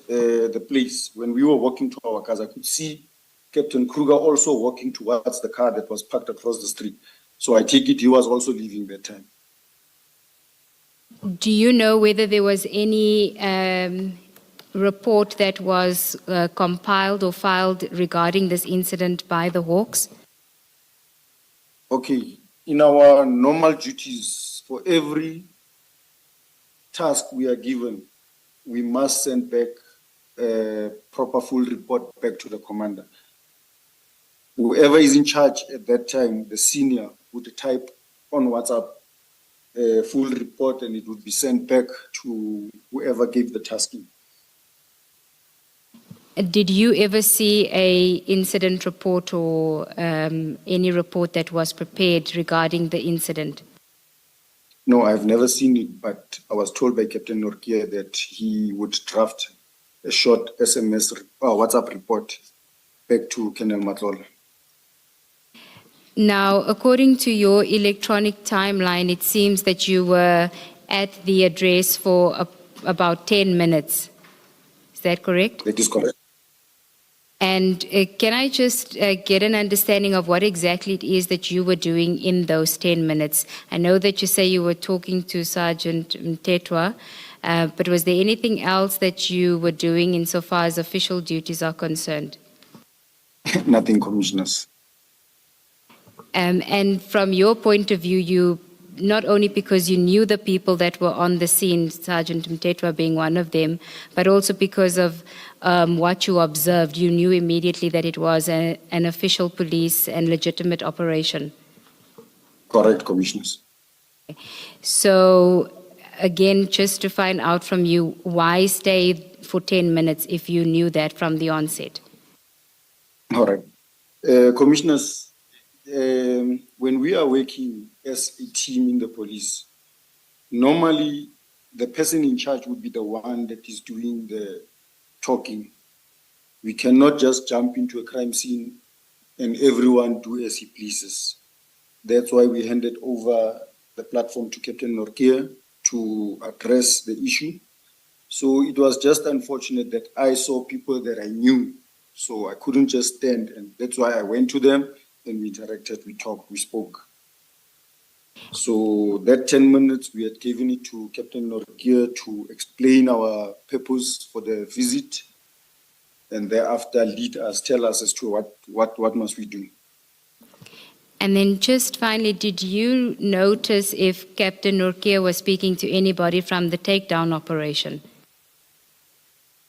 the place, when we were walking to our cars, I could see Captain Kruger also walking towards the car that was parked across the street. So I take it he was also leaving that time. Do you know whether there was any report that was compiled or filed regarding this incident by the Hawks? Okay, in our normal duties, for every task we are given, we must send back a proper full report back to the commander. Whoever is in charge at that time, the senior, would type on WhatsApp a full report and it would be sent back to whoever gave the tasking. Did you ever see a incident report or any report that was prepared regarding the incident? No, I've never seen it, but I was told by Captain Norkia that he would draft a short WhatsApp report back to Colonel Matlola. Now, according to your electronic timeline, it seems that you were at the address for about 10 minutes. Is that correct? That is correct. And can I just get an understanding of what exactly it is that you were doing in those 10 minutes? I know that you say you were talking to Sergeant Mtetwa, but was there anything else that you were doing insofar as official duties are concerned? Nothing, Commissioners. And from your point of view, you not only because you knew the people that were on the scene, Sergeant Mtetwa being one of them, but also because of what you observed, you knew immediately that it was an official police and legitimate operation. Correct, Commissioners. So, again, just to find out from you, why stay for 10 minutes if you knew that from the onset? All right. Commissioners, when we are working as a team in the police, normally the person in charge would be the one that is doing the talking. We cannot just jump into a crime scene and everyone do as he pleases. That's why we handed over the platform to Captain Norkia to address the issue. So it was just unfortunate that I saw people that I knew, so I couldn't just stand, and that's why I went to them and we interacted, we talked, we spoke. So that 10 minutes, we had given it to Captain Norkia to explain our purpose for the visit, and thereafter lead us, tell us as to what must we do. And then just finally, did you notice if Captain Norkia was speaking to anybody from the takedown operation?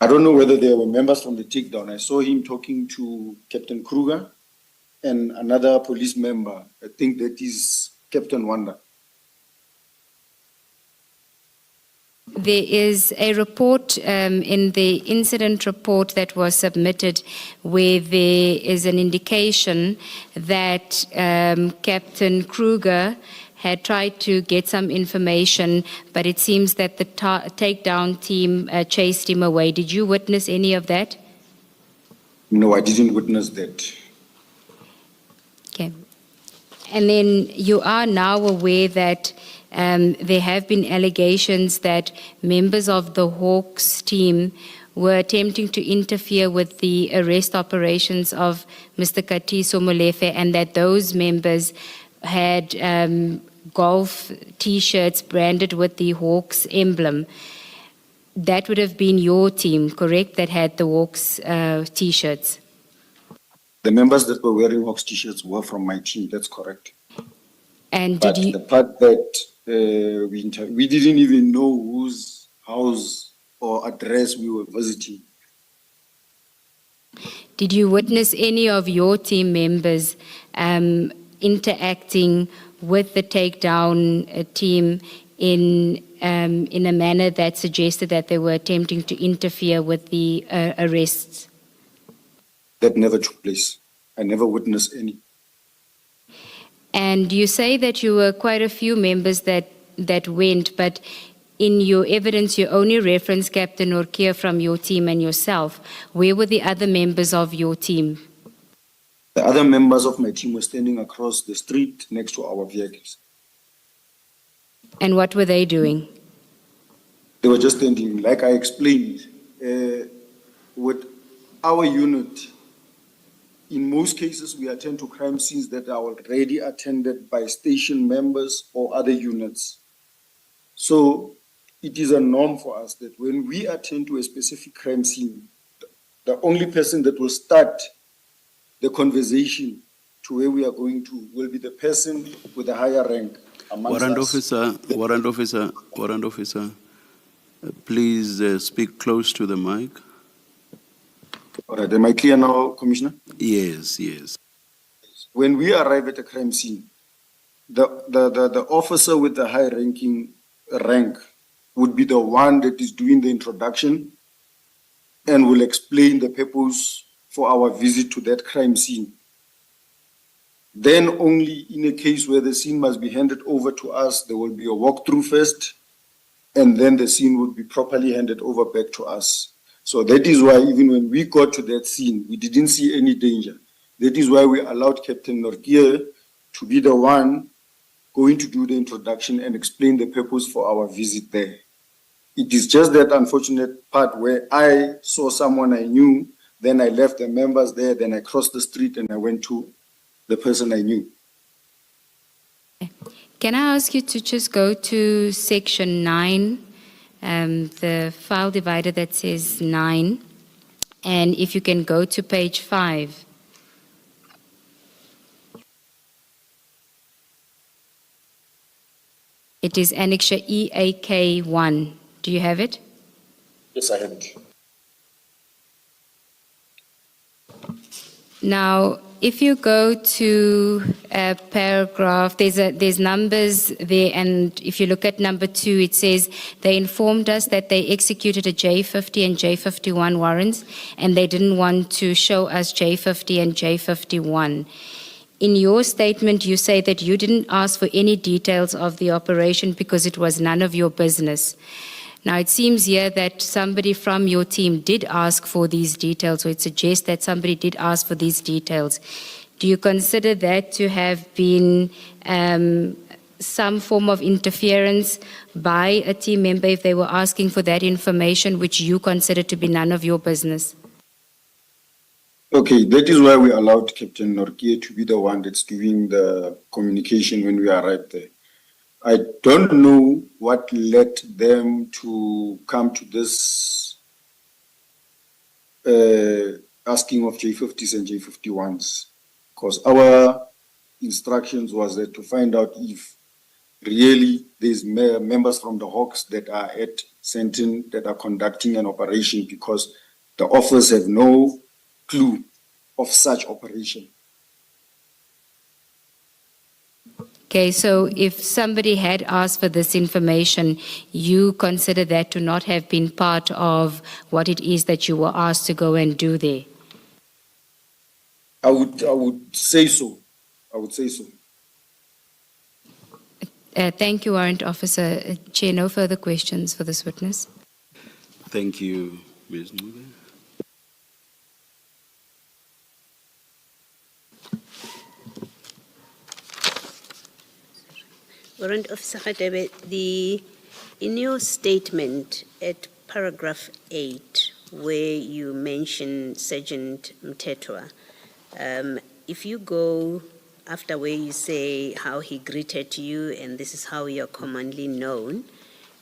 I don't know whether there were members from the takedown. I saw him talking to Captain Kruger and another police member. I think that is Captain Wanda. There is a report in the incident report that was submitted where there is an indication that Captain Kruger had tried to get some information, but it seems that the takedown team chased him away. Did you witness any of that? No, I didn't witness that. Okay. And then you are now aware that there have been allegations that members of the Hawks team were attempting to interfere with the arrest operations of Mr. Katiso Molefe, and that those members had golf T-shirts branded with the Hawks emblem. That would have been your team, correct, that had the Hawks T-shirts? The members that were wearing Hawks T-shirts were from my team, that's correct. And but did you... the part that we didn't even know whose house or address we were visiting. Did you witness any of your team members interacting with the takedown team in a manner that suggested that they were attempting to interfere with the arrests? That never took place. I never witnessed any. And you say that you were quite a few members that went, but in your evidence you only reference Captain Norkia from your team and yourself. Where were the other members of your team? The other members of my team were standing across the street next to our vehicles. And what were they doing? They were just standing, like I explained, with our unit in most cases, we attend to crime scenes that are already attended by station members or other units. So it is a norm for us that when we attend to a specific crime scene, the only person that will start the conversation to where we are going to will be the person with a higher rank amongst Warrant us. officer, please speak close to the mic. All right, am I clear now, Commissioner? Yes, yes. When we arrive at a crime scene, the officer with the high ranking rank would be the one that is doing the introduction and will explain the purpose for our visit to that crime scene. Then only in a case where the scene must be handed over to us, there will be a walkthrough first, and then the scene would be properly handed over back to us. So that is why even when we got to that scene, we didn't see any danger. That is why we allowed Captain Norkier to be the one going to do the introduction and explain the purpose for our visit there. It is just that unfortunate part where I saw someone I knew, then I left the members there, then I crossed the street and I went to the person I knew. Can I ask you to just go to section 9, the file divider that says 9, and if you can go to page 5. It is Annexure EAK1. Do you have it? Yes, I have it. Now, if you go to a paragraph, there's numbers there, and if you look at number 2, it says they informed us that they executed a J50 and J51 warrants, and they didn't want to show us J50 and J51. In your statement, you say that you didn't ask for any details of the operation because it was none of your business. Now, it seems here that somebody from your team did ask for these details, or it suggests that somebody did ask for these details. Do you consider that to have been some form of interference by a team member if they were asking for that information, which you consider to be none of your business? Okay, that is why we allowed Captain Norkier to be the one that's doing the communication when we arrived there. I don't know what led them to come to this asking of J50s and J51s, because our instructions was that to find out if really there's members from the Hawks that are at Sentin that are conducting an operation, because the officers have no clue of such operation. Okay, so if somebody had asked for this information, you consider that to not have been part of what it is that you were asked to go and do there? I would say so. I would say so. Thank you, Warrant Officer. Chair, no further questions for this witness. Thank you, Ms. Mube. Warrant Officer Hadebe, in your statement at paragraph 8, where you mention Sergeant Mtetwa, if you go after where you say how he greeted you and this is how you're commonly known,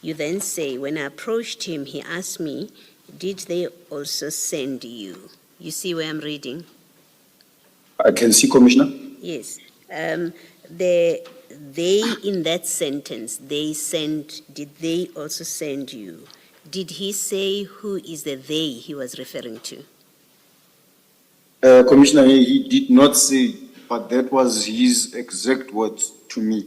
you then say, when I approached him, he asked me, did they also send you? You see where I'm reading? I can see, Commissioner. Yes. They, in that sentence, did they also send you? Did he say who is the they he was referring to? Commissioner, he did not say, but that was his exact words to me.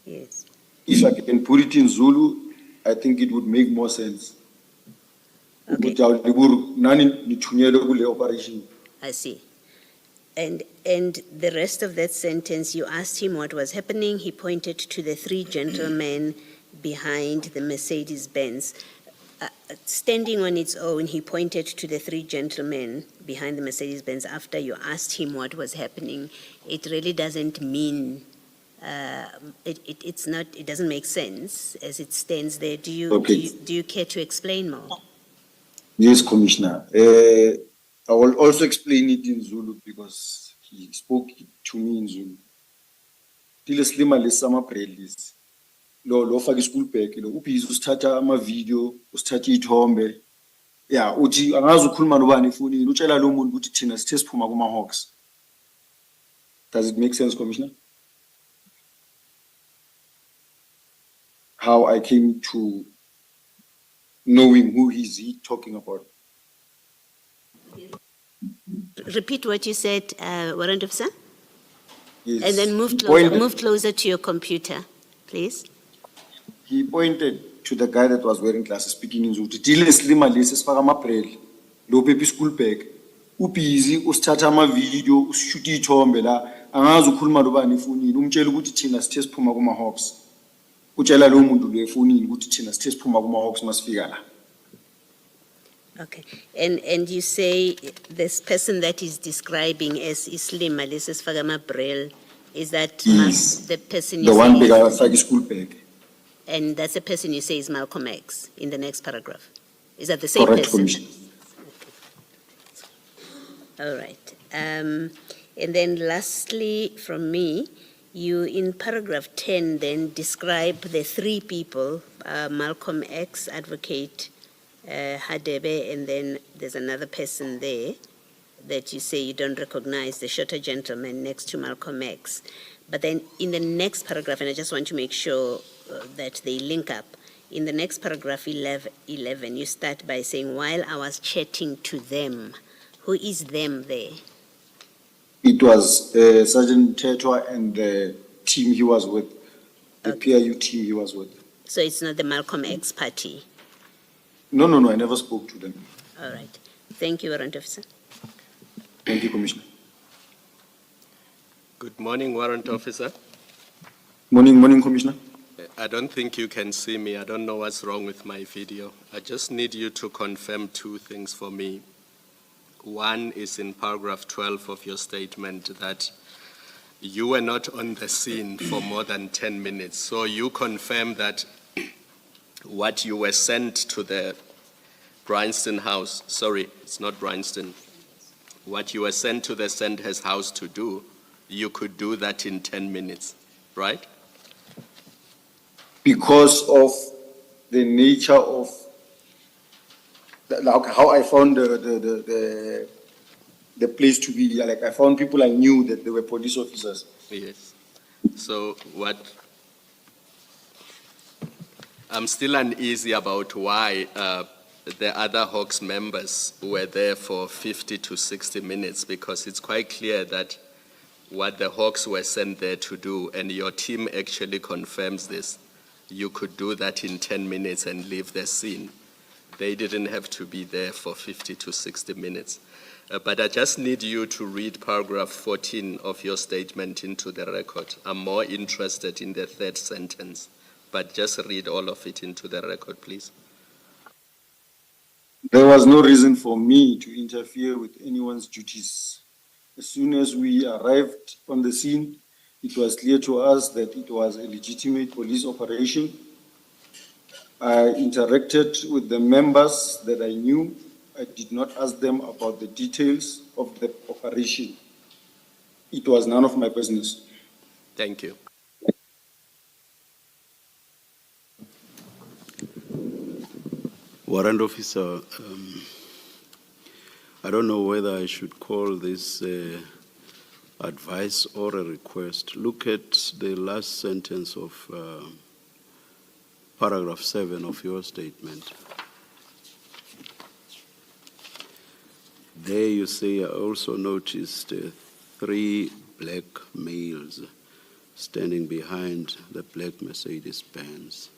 Yes. If I can put it in Zulu, I think it would make more sense. Okay. Operation. I see. And the rest of that sentence, you asked him what was happening. He pointed to the 3 gentlemen behind the Mercedes-Benz. Standing on its own, he pointed to the 3 gentlemen behind the Mercedes-Benz after you asked him what was happening. It really doesn't mean, it doesn't make sense as it stands there. Do you care to explain more? Yes, Commissioner. I will also explain it in Zulu because he spoke it to me in Zulu. Tile slima lesama prelis. Lo faki school pack lo ubhizi usithatha ama video usithatha ithombe. Yeah, uthi angazi ukhuluma nobani efonini utshela lo muntu ukuthi thina sithe siphuma kuma Hawks. Does it make sense, Commissioner? How I came to knowing who is he talking about. Repeat what you said, Warrant Officer, Yes. and then move He closer to your computer, please. He pointed to the guy that was wearing glasses speaking in Zulu. Tile slima lesi sifaka amabrel. Lo pepi school bag. Ubhizi usithatha ama video usishuta ithombe la angazi ukhuluma nobani efonini umtshela ukuthi thina sithe siphuma kuma Hawks. Utshela lo muntu lo efonini ukuthi thina sithe siphuma kuma Hawks masifika la. Okay, and you say this person that is describing as Islim Malisis Fagama Brel, is that Yes. the person you The say one is- big like school bag. and that's the person you say is Malcolm X in the next paragraph? Is that the same Correct, person? Commissioner. All right. And then lastly, from me, you in paragraph 10 then describe the three people, Malcolm X, advocate Hadebe, and then there's another person there that you say you don't recognize, the shorter gentleman next to Malcolm X. But then in the next paragraph, and I just want to make sure that they link up, in the next paragraph 11, you start by saying, while I was chatting to them. Who is them there? It was Sergeant Tetwa and the team he was with, the PIU team he was with. So it's not the Malcolm X party. No, I never spoke to them. All right. Thank you, Warrant Officer. Thank you, Commissioner. Good morning, Warrant Officer. Morning, Commissioner. I don't think you can see me. I don't know what's wrong with my video. I just need you to confirm two things for me. One is in paragraph 12 of your statement that you were not on the scene for more than 10 minutes. So you confirm that what you were sent to the Bryanston house, sorry, it's not Bryanston, what you were sent to the Sandhurst house to do, you could do that in 10 minutes, right? Because of the nature of like how I found the place to be, like I found people I knew that they were police officers. Yes. So I'm still uneasy about why the other Hawks members were there for 50 to 60 minutes, because it's quite clear that what the Hawks were sent there to do, and your team actually confirms this, you could do that in 10 minutes and leave the scene. They didn't have to be there for 50 to 60 minutes. But I just need you to read paragraph 14 of your statement into the record. I'm more interested in the third sentence, but just read all of it into the record, please. There was no reason for me to interfere with anyone's duties. As soon as we arrived on the scene, it was clear to us that it was a legitimate police operation. I interacted with the members that I knew. I did not ask them about the details of the operation. It was none of my business. Thank you. Warrant Officer, I don't know whether I should call this advice or a request. Look at the last sentence of paragraph 7 of your statement. There you say, I also noticed 3 black males standing behind the black Mercedes-Benz.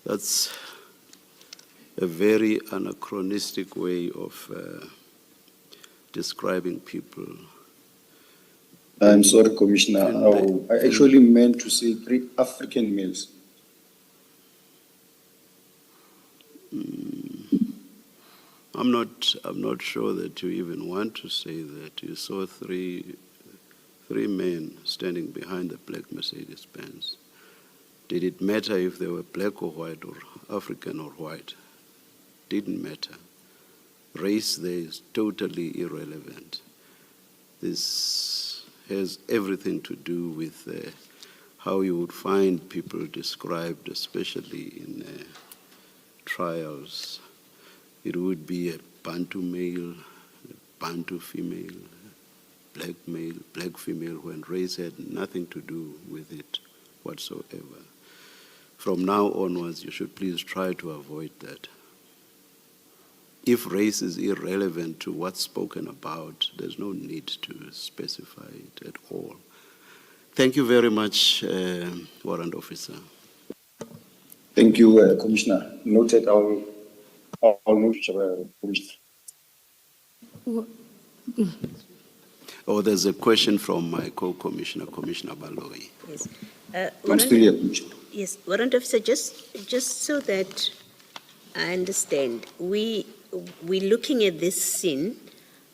That's a very anachronistic way of describing people. I'm sorry, Commissioner. I actually meant to say 3 African males. I'm not sure that you even want to say that. You saw three men standing behind the black Mercedes-Benz. Did it matter if they were black or white or African or white? Didn't matter. Race there is totally irrelevant. This has everything to do with how you would find people described, especially in trials. It would be a Bantu male, a Bantu female, black male, black female, when race had nothing to do with it whatsoever. From now onwards, you should please try to avoid that. If race is irrelevant to what's spoken about, there's no need to specify it at all. Thank you very much, Warrant Officer. Thank you, Commissioner. Noted. I'll move, Commissioner. Oh, there's a question from my co-commissioner, Commissioner Baloyi. Yes. I'm still here, Commissioner. Yes, Warrant Officer, just so that I understand, we're looking at this sin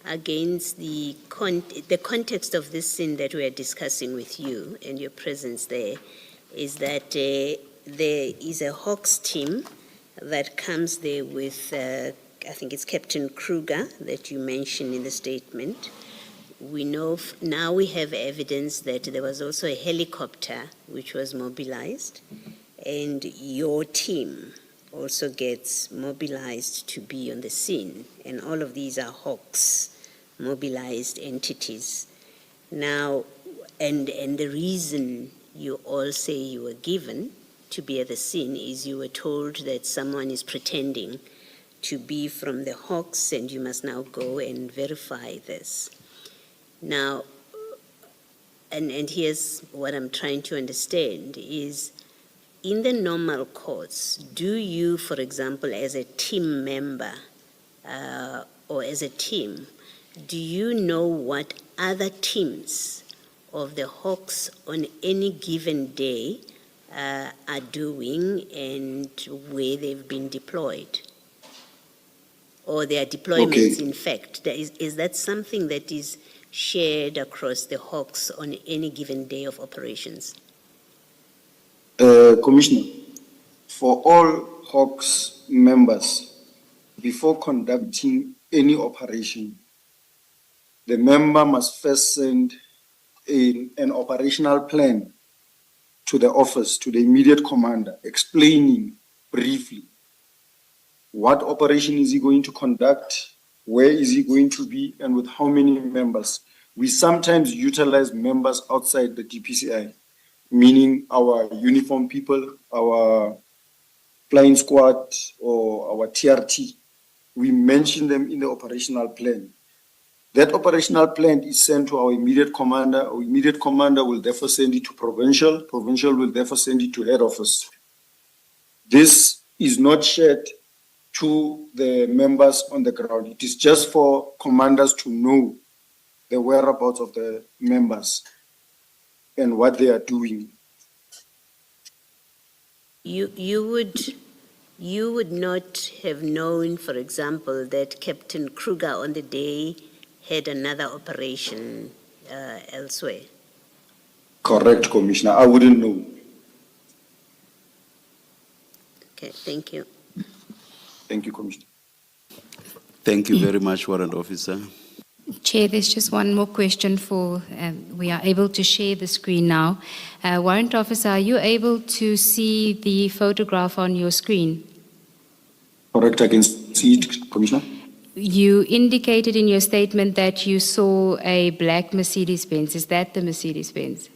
against the context of this sin that we are discussing with you and your presence there, is that there is a Hawks team that comes there with, I think it's Captain Kruger that you mentioned in the statement. We know now we have evidence that there was also a helicopter which was mobilized, and your team also gets mobilized to be on the scene, and all of these are Hawks mobilized entities. Now, and the reason you all say you were given to be at the scene is you were told that someone is pretending to be from the Hawks, and you must now go and verify this. Now, and here's what I'm trying to understand is, in the normal course, do you, for example, as a team member or as a team, do you know what other teams of the Hawks on any given day are doing and where they've been deployed? Or their deployments, Okay. in fact. Is that something that is shared across the Hawks on any given day of operations? Commissioner, for all Hawks members, before conducting any operation, the member must first send an operational plan to the office, to the immediate commander, explaining briefly what operation is he going to conduct, where is he going to be, and with how many members. We sometimes utilize members outside the DPCI, meaning our uniform people, our flying squad, or our TRT. We mention them in the operational plan. That operational plan is sent to our immediate commander. Our immediate commander will therefore send it to provincial. Provincial will therefore send it to head office. This is not shared to the members on the ground. It is just for commanders to know the whereabouts of the members and what they are doing. You would not have known, for example, that Captain Kruger on the day had another operation elsewhere? Correct, Commissioner. I wouldn't know. Okay, thank you. Thank you, Commissioner. Thank you very much, Warrant Officer. Chair, there's just one more question for, we are able to share the screen now. Warrant Officer, are you able to see the photograph on your screen? Correct, I can see it, Commissioner. You indicated in your statement that you saw a black Mercedes-Benz. Is that the Mercedes-Benz?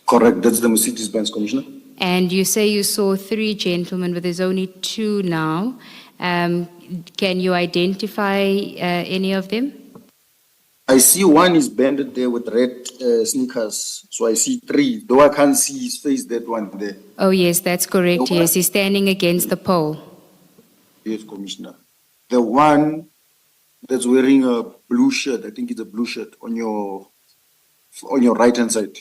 Correct, that's the Mercedes-Benz, Commissioner. And you say you saw 3 gentlemen, but there's only 2 now. Can you identify any of them? I see one is banded there with red sneakers, so I see 3, though I can't see his face, that one there. Oh, yes, that's correct. The Yes, one- he's standing against the pole. Yes, Commissioner. The one that's wearing a blue shirt, I think it's a blue shirt, on your right-hand side.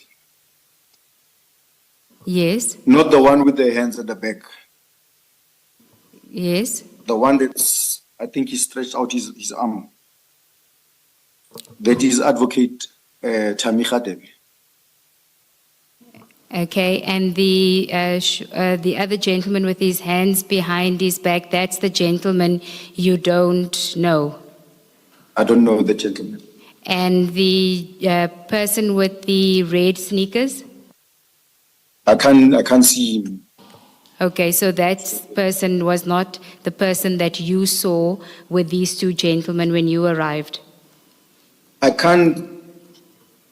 Yes, Not the one with the hands at the back. yes. The one that's, I think he stretched out his arm. That is Advocate Tami Khatebe. Okay, and the other gentleman with his hands behind his back, that's the gentleman you don't know. I don't know the gentleman. And the person with the red sneakers? I can't see him. Okay, so that person was not the person that you saw with these two gentlemen when you arrived. I can't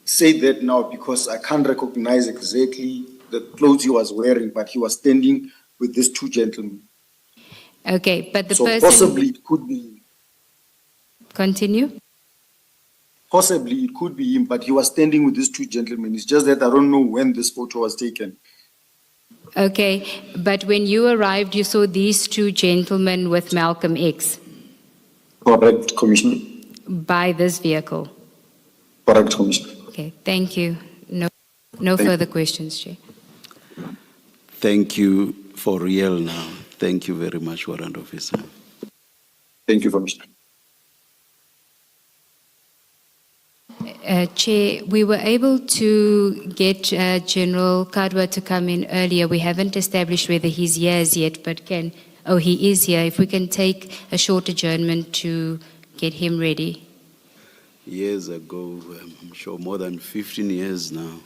say that now because I can't recognize exactly the clothes he was wearing, but he was standing with these two gentlemen. Okay, but the So person... possibly it could be, Continue. possibly it could be him, but he was standing with these two gentlemen. It's just that I don't know when this photo was taken. Okay, but when you arrived, you saw these two gentlemen with Malcolm X Correct, Commissioner. by this vehicle. Correct, Commissioner. Okay, thank you. No Thank further questions, Chair. Thank you for real now. Thank you very much, Warrant Officer. Thank you, Commissioner. Chair, we were able to get General Kadwa to come in earlier. We haven't established whether he's here as yet, but he is here. If we can take a short adjournment to get him ready. Years ago, I'm sure more than 15 years now,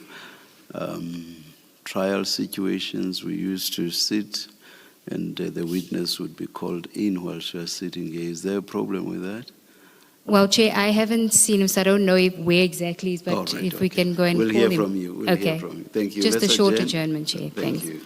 trial situations, we used to sit and the witness would be called in while she was sitting here. Is there a problem with that? Well, Chair, I haven't seen him, so I don't know where exactly he is, but All right, if we okay. can go and we'll call hear him. from you. We'll Okay. hear from you. Thank you. Just Let's a short adjourn. adjournment, Chair. Thank Thanks. you.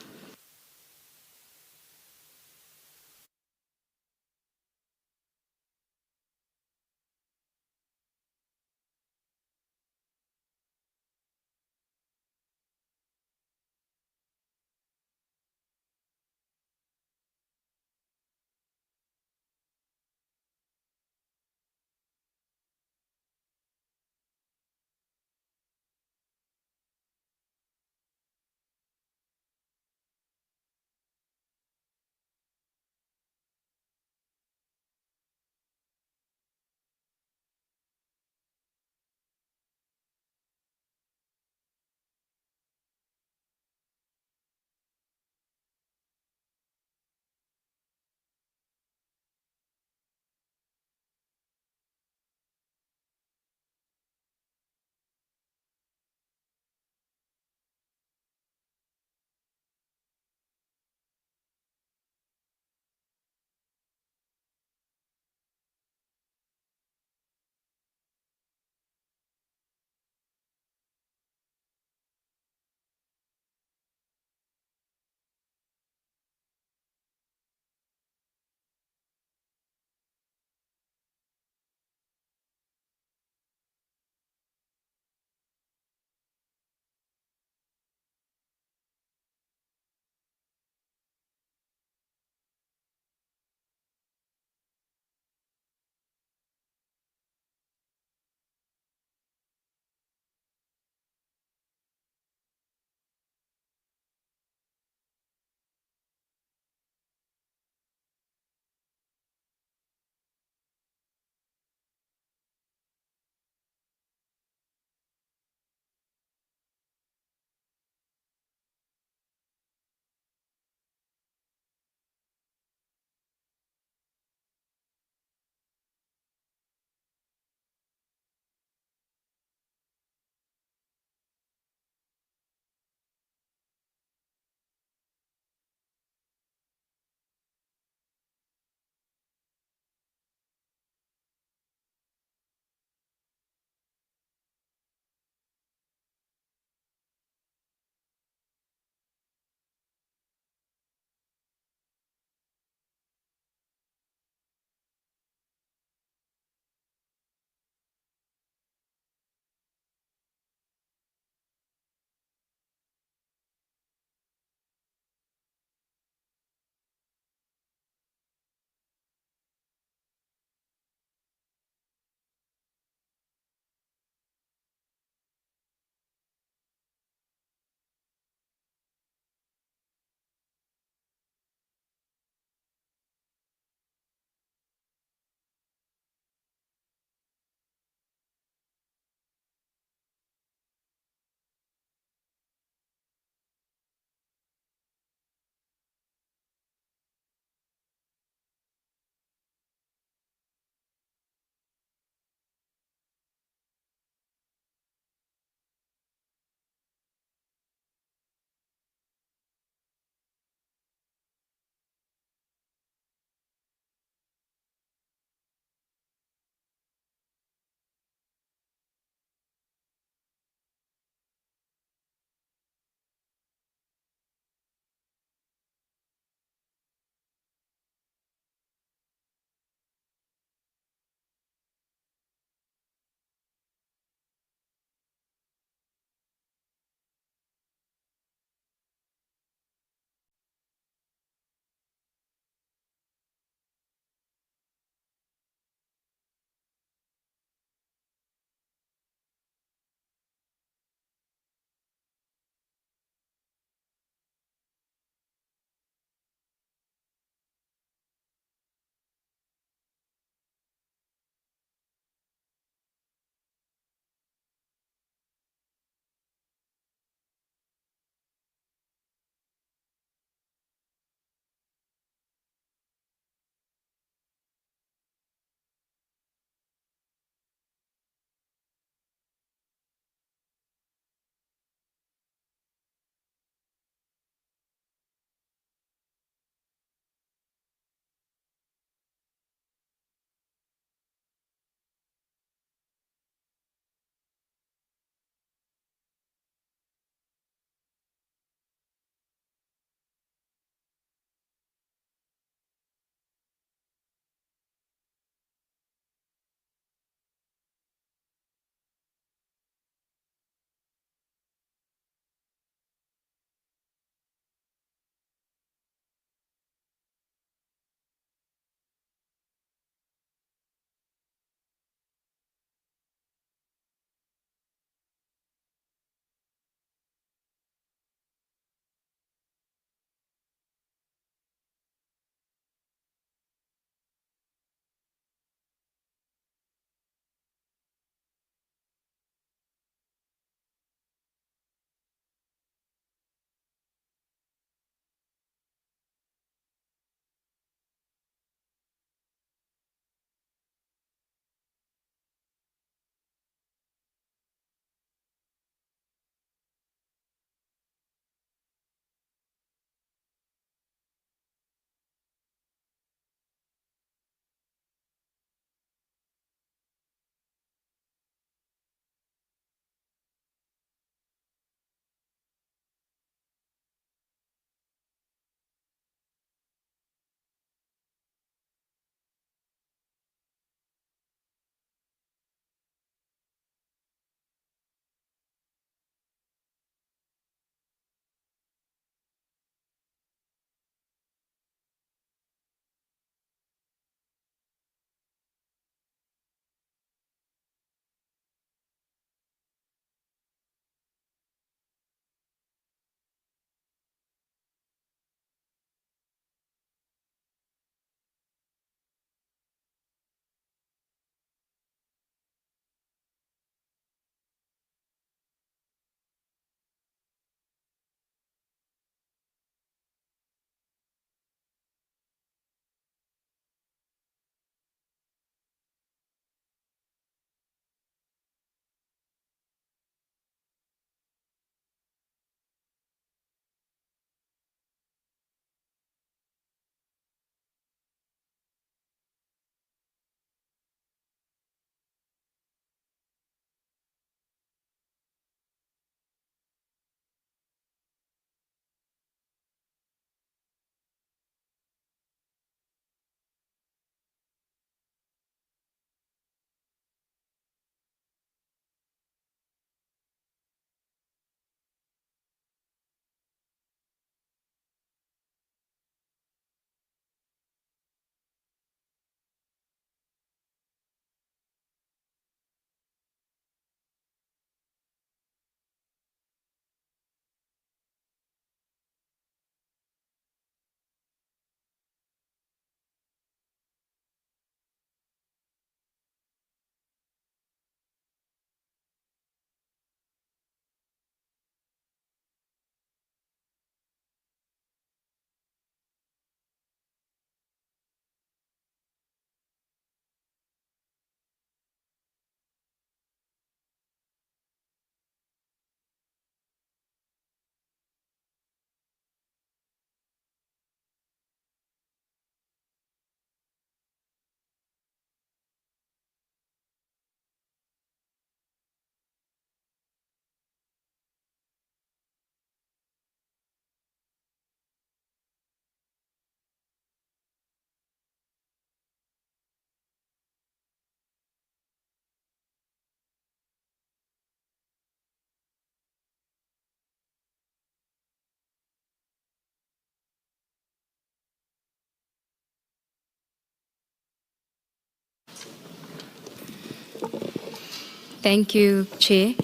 Thank you, Chair.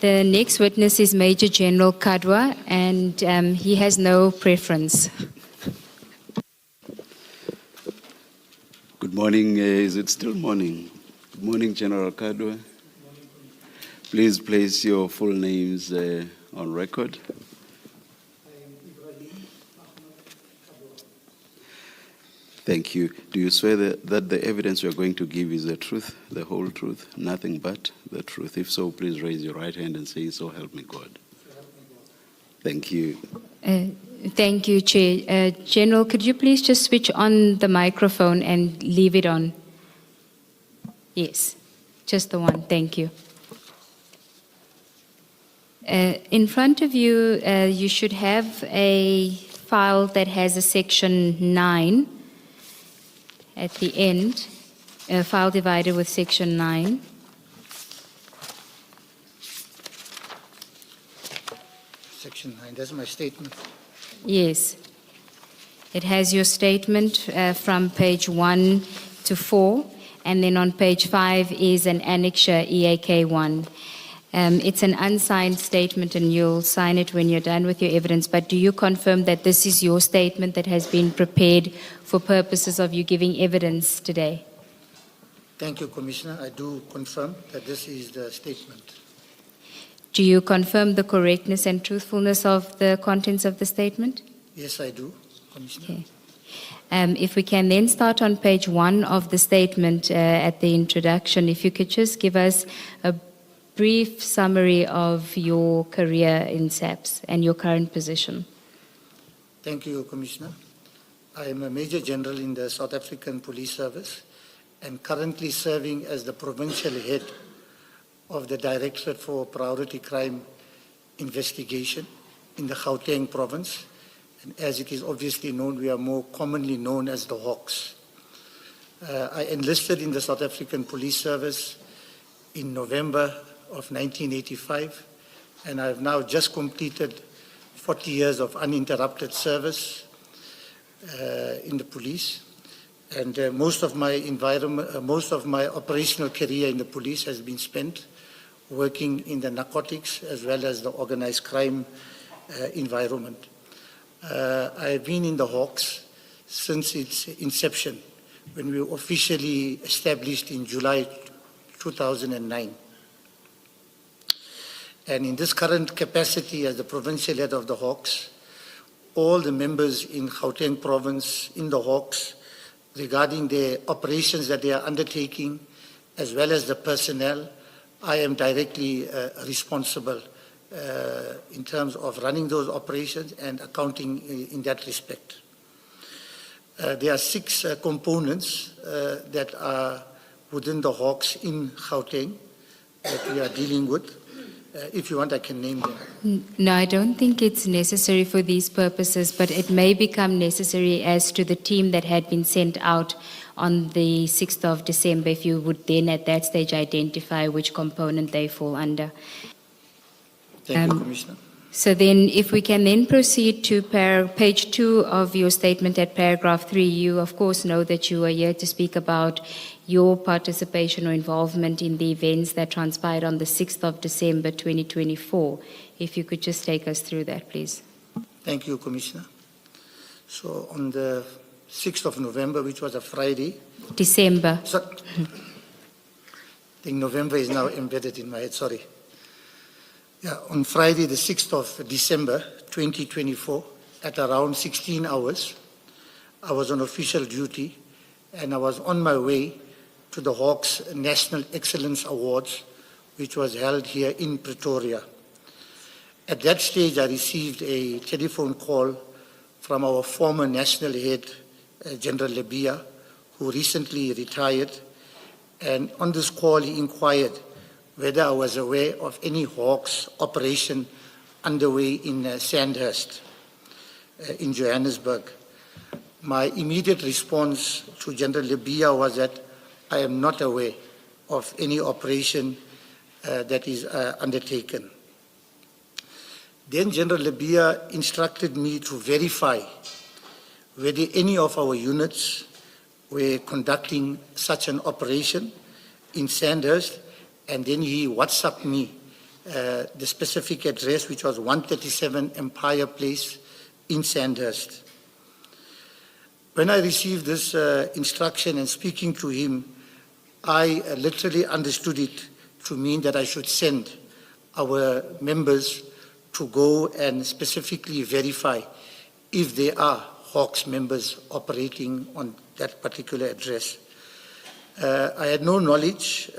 The next witness is Major General Kadwa, and he has no preference. Good morning. Is it still morning? Good morning, General Kadwa. Please place your full names on record. Thank you. Do you swear that the evidence you are going to give is the truth, the whole truth, nothing but the truth? If so, please raise your right hand and say, "So help me God." Thank you. Thank you, Chair. General, could you please just switch on the microphone and leave it on? Yes, just the one. Thank you. In front of you, you should have a file that has a section 9 at the end, a file divided with section 9. Section 9, that's my statement. Yes. It has your statement from page 1 to 4, and then on page 5 is an annexure EAK 1. It's an unsigned statement, and you'll sign it when you're done with your evidence, but do you confirm that this is your statement that has been prepared for purposes of you giving evidence today? Thank you, Commissioner. I do confirm that this is the statement. Do you confirm the correctness and truthfulness of the contents of the statement? Yes, I do, Commissioner. Okay. If we can then start on page 1 of the statement at the introduction, if you could just give us a brief summary of your career in SAPS and your current position. Thank you, Commissioner. I am a Major General in the South African Police Service and currently serving as the Provincial Head of the Directorate for Priority Crime Investigation in the Gauteng Province. And as it is obviously known, we are more commonly known as the Hawks. I enlisted in the South African Police Service in November of 1985, and I've now just completed 40 years of uninterrupted service in the police. And most of my operational career in the police has been spent working in the narcotics as well as the organized crime environment. I've been in the Hawks since its inception, when we were officially established in July 2009. And in this current capacity as the provincial head of the Hawks, all the members in Gauteng province in the Hawks, regarding the operations that they are undertaking, as well as the personnel, I am directly responsible in terms of running those operations and accounting in that respect. There are 6 components that are within the Hawks in Gauteng that we are dealing with. If you want, I can name them. No, I don't think it's necessary for these purposes, but it may become necessary as to the team that had been sent out on the 6th of December, if you would then at that stage identify which component they fall under. Thank you, Commissioner. So then if we can then proceed to page 2 of your statement at paragraph 3, you of course know that you are here to speak about your participation or involvement in the events that transpired on the 6th of December 2024. If you could just take us through that, please. Thank you, Commissioner. So on the 6th of November, which was a Friday. December. I think November is now embedded in my head, sorry. Yeah, on Friday, the 6th of December 2024, at around 16 hours, I was on official duty and I was on my way to the Hawks National Excellence Awards, which was held here in Pretoria. At that stage, I received a telephone call from our former national head, General Lebia, who recently retired. And on this call, he inquired whether I was aware of any Hawks operation underway in Sandhurst, in Johannesburg. My immediate response to General Lebia was that I am not aware of any operation that is undertaken. Then General Lebia instructed me to verify whether any of our units were conducting such an operation in Sandhurst, and then he WhatsApped me the specific address, which was 137 Empire Place in Sandhurst. When I received this instruction and speaking to him, I literally understood it to mean that I should send our members to go and specifically verify if there are Hawks members operating on that particular address. I had no knowledge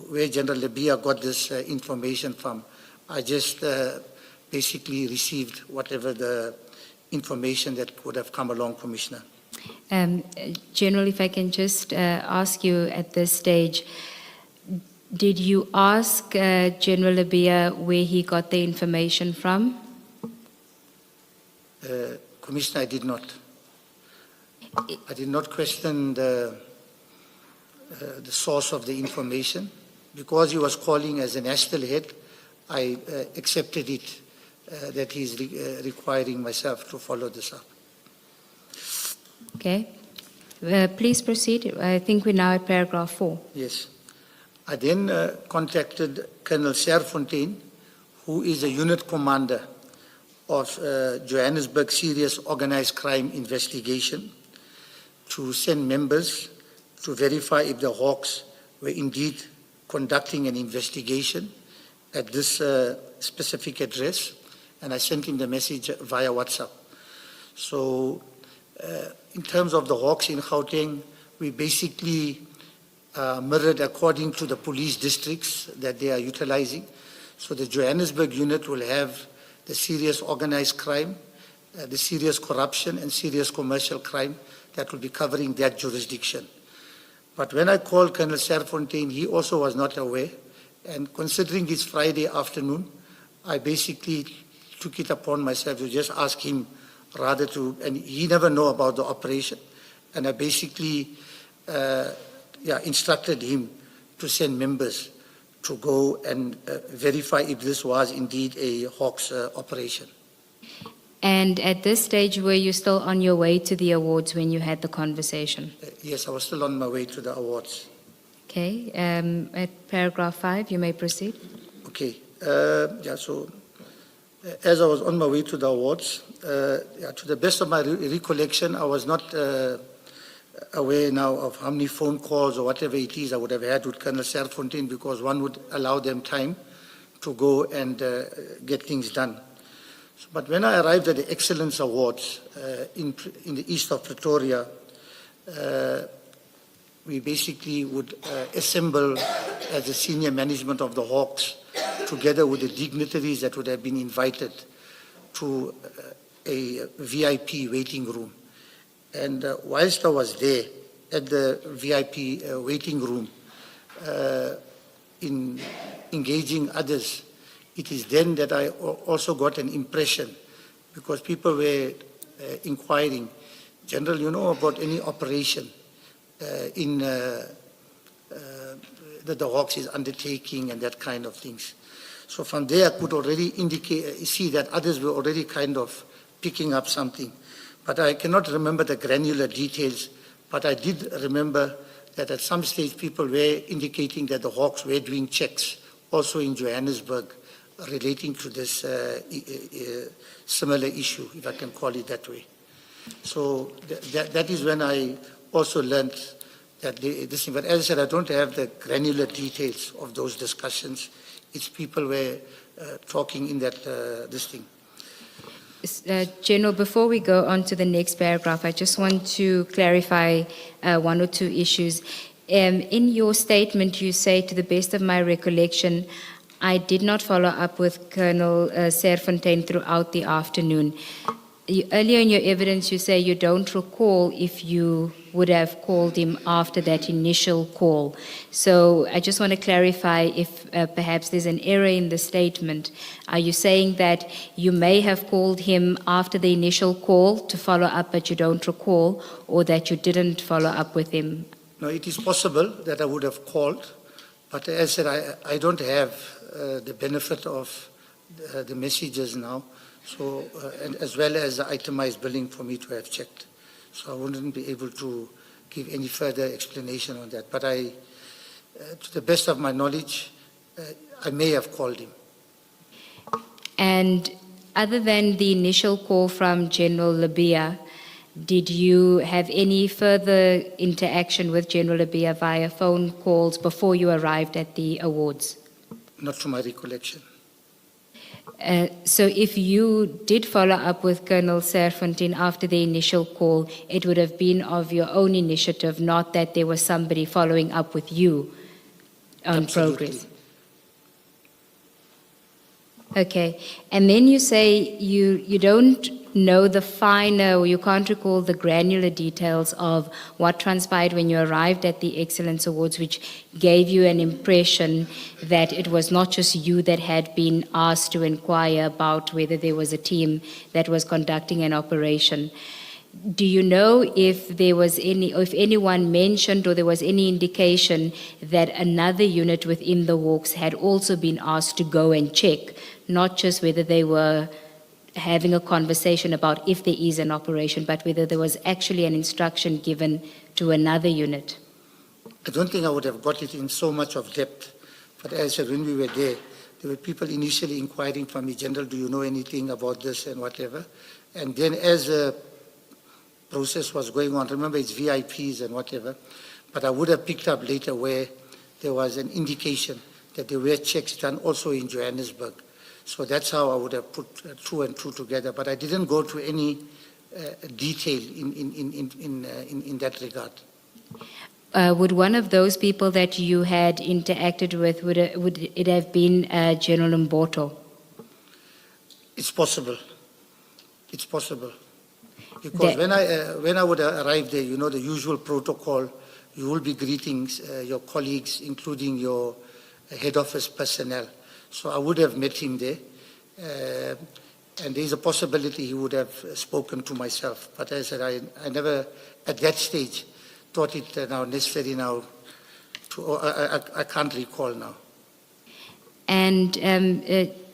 where General Labia got this information from. I just basically received whatever the information that would have come along, Commissioner. General, if I can just ask you at this stage, did you ask General Labia where he got the information from? Commissioner, I did not. I did not question the source of the information. Because he was calling as a national head, I accepted it that he is requiring myself to follow this up. Okay. Please proceed. I think we're now at paragraph 4. Yes. I then contacted Colonel Serfontein, who is a unit commander of Johannesburg Serious Organized Crime Investigation, to send members to verify if the Hawks were indeed conducting an investigation at this specific address, and I sent him the message via WhatsApp. So in terms of the Hawks in Gauteng, we basically mirrored according to the police districts that they are utilizing. So the Johannesburg unit will have the serious organized crime, the serious corruption and serious commercial crime that will be covering that jurisdiction. But when I called Colonel Serfontein, he also was not aware. And considering it's Friday afternoon, I basically took it upon myself to just ask him rather to, and he never know about the operation. And I basically instructed him to send members to go and verify if this was indeed a Hawks operation. And at this stage, were you still on your way to the awards when you had the conversation? Yes, I was still on my way to the awards. Okay. At paragraph 5, you may proceed. Okay. So as I was on my way to the awards, to the best of my recollection, I was not aware now of how many phone calls or whatever it is I would have had with Colonel Serfontein, because one would allow them time to go and get things done. But when I arrived at the Excellence Awards in the east of Pretoria, we basically would assemble as the senior management of the Hawks, together with the dignitaries that would have been invited to a VIP waiting room. And whilst I was there at the VIP waiting room, in engaging others, it is then that I also got an impression, because people were inquiring, General, you know about any operation that the Hawks is undertaking and that kind of things. So from there, I could already see that others were already kind of picking up something. But I cannot remember the granular details, but I did remember that at some stage people were indicating that the Hawks were doing checks also in Johannesburg relating to this similar issue, if I can call it that way. So that is when I also learned that this, but as I said, I don't have the granular details of those discussions. It's people were talking in that this thing. General, before we go on to the next paragraph, I just want to clarify one or two issues. In your statement, you say, to the best of my recollection, I did not follow up with Colonel Serfontein throughout the afternoon. Earlier in your evidence, you say you don't recall if you would have called him after that initial call. So I just want to clarify if perhaps there's an error in the statement. Are you saying that you may have called him after the initial call to follow up, but you don't recall, or that you didn't follow up with him? No, it is possible that I would have called, but as I said, I don't have the benefit of the messages now, so and as well as the itemized billing for me to have checked. So I wouldn't be able to give any further explanation on that. But To the best of my knowledge, I may have called him. And other than the initial call from General Labia, did you have any further interaction with General Labia via phone calls before you arrived at the awards? Not to my recollection. So if you did follow up with Colonel Serfontein after the initial call, it would have been of your own initiative, not that there was somebody following up with you on Absolutely. progress. Okay, and then you say you don't know the finer, or you can't recall the granular details of what transpired when you arrived at the Excellence Awards, which gave you an impression that it was not just you that had been asked to inquire about whether there was a team that was conducting an operation. Do you know if there was any, or if anyone mentioned or there was any indication that another unit within the Hawks had also been asked to go and check, not just whether they were having a conversation about if there is an operation, but whether there was actually an instruction given to another unit? I don't think I would have got it in so much of depth, but as I said, when we were there were people initially inquiring from me, General, do you know anything about this and whatever? And then as the process was going on, remember it's VIPs and whatever, but I would have picked up later where there was an indication that there were checks done also in Johannesburg. So that's how I would have put two and two together, but I didn't go to any detail in that regard. Would one of those people that you had interacted with, would it have been General Mboto? It's possible. It's possible. Because when I would arrive there, you know, the usual protocol, you will be greeting your colleagues, including your head office personnel. So I would have met him there. And there's a possibility he would have spoken to myself. But as I said, I never, at that stage, thought it now necessary now to, I can't recall now. And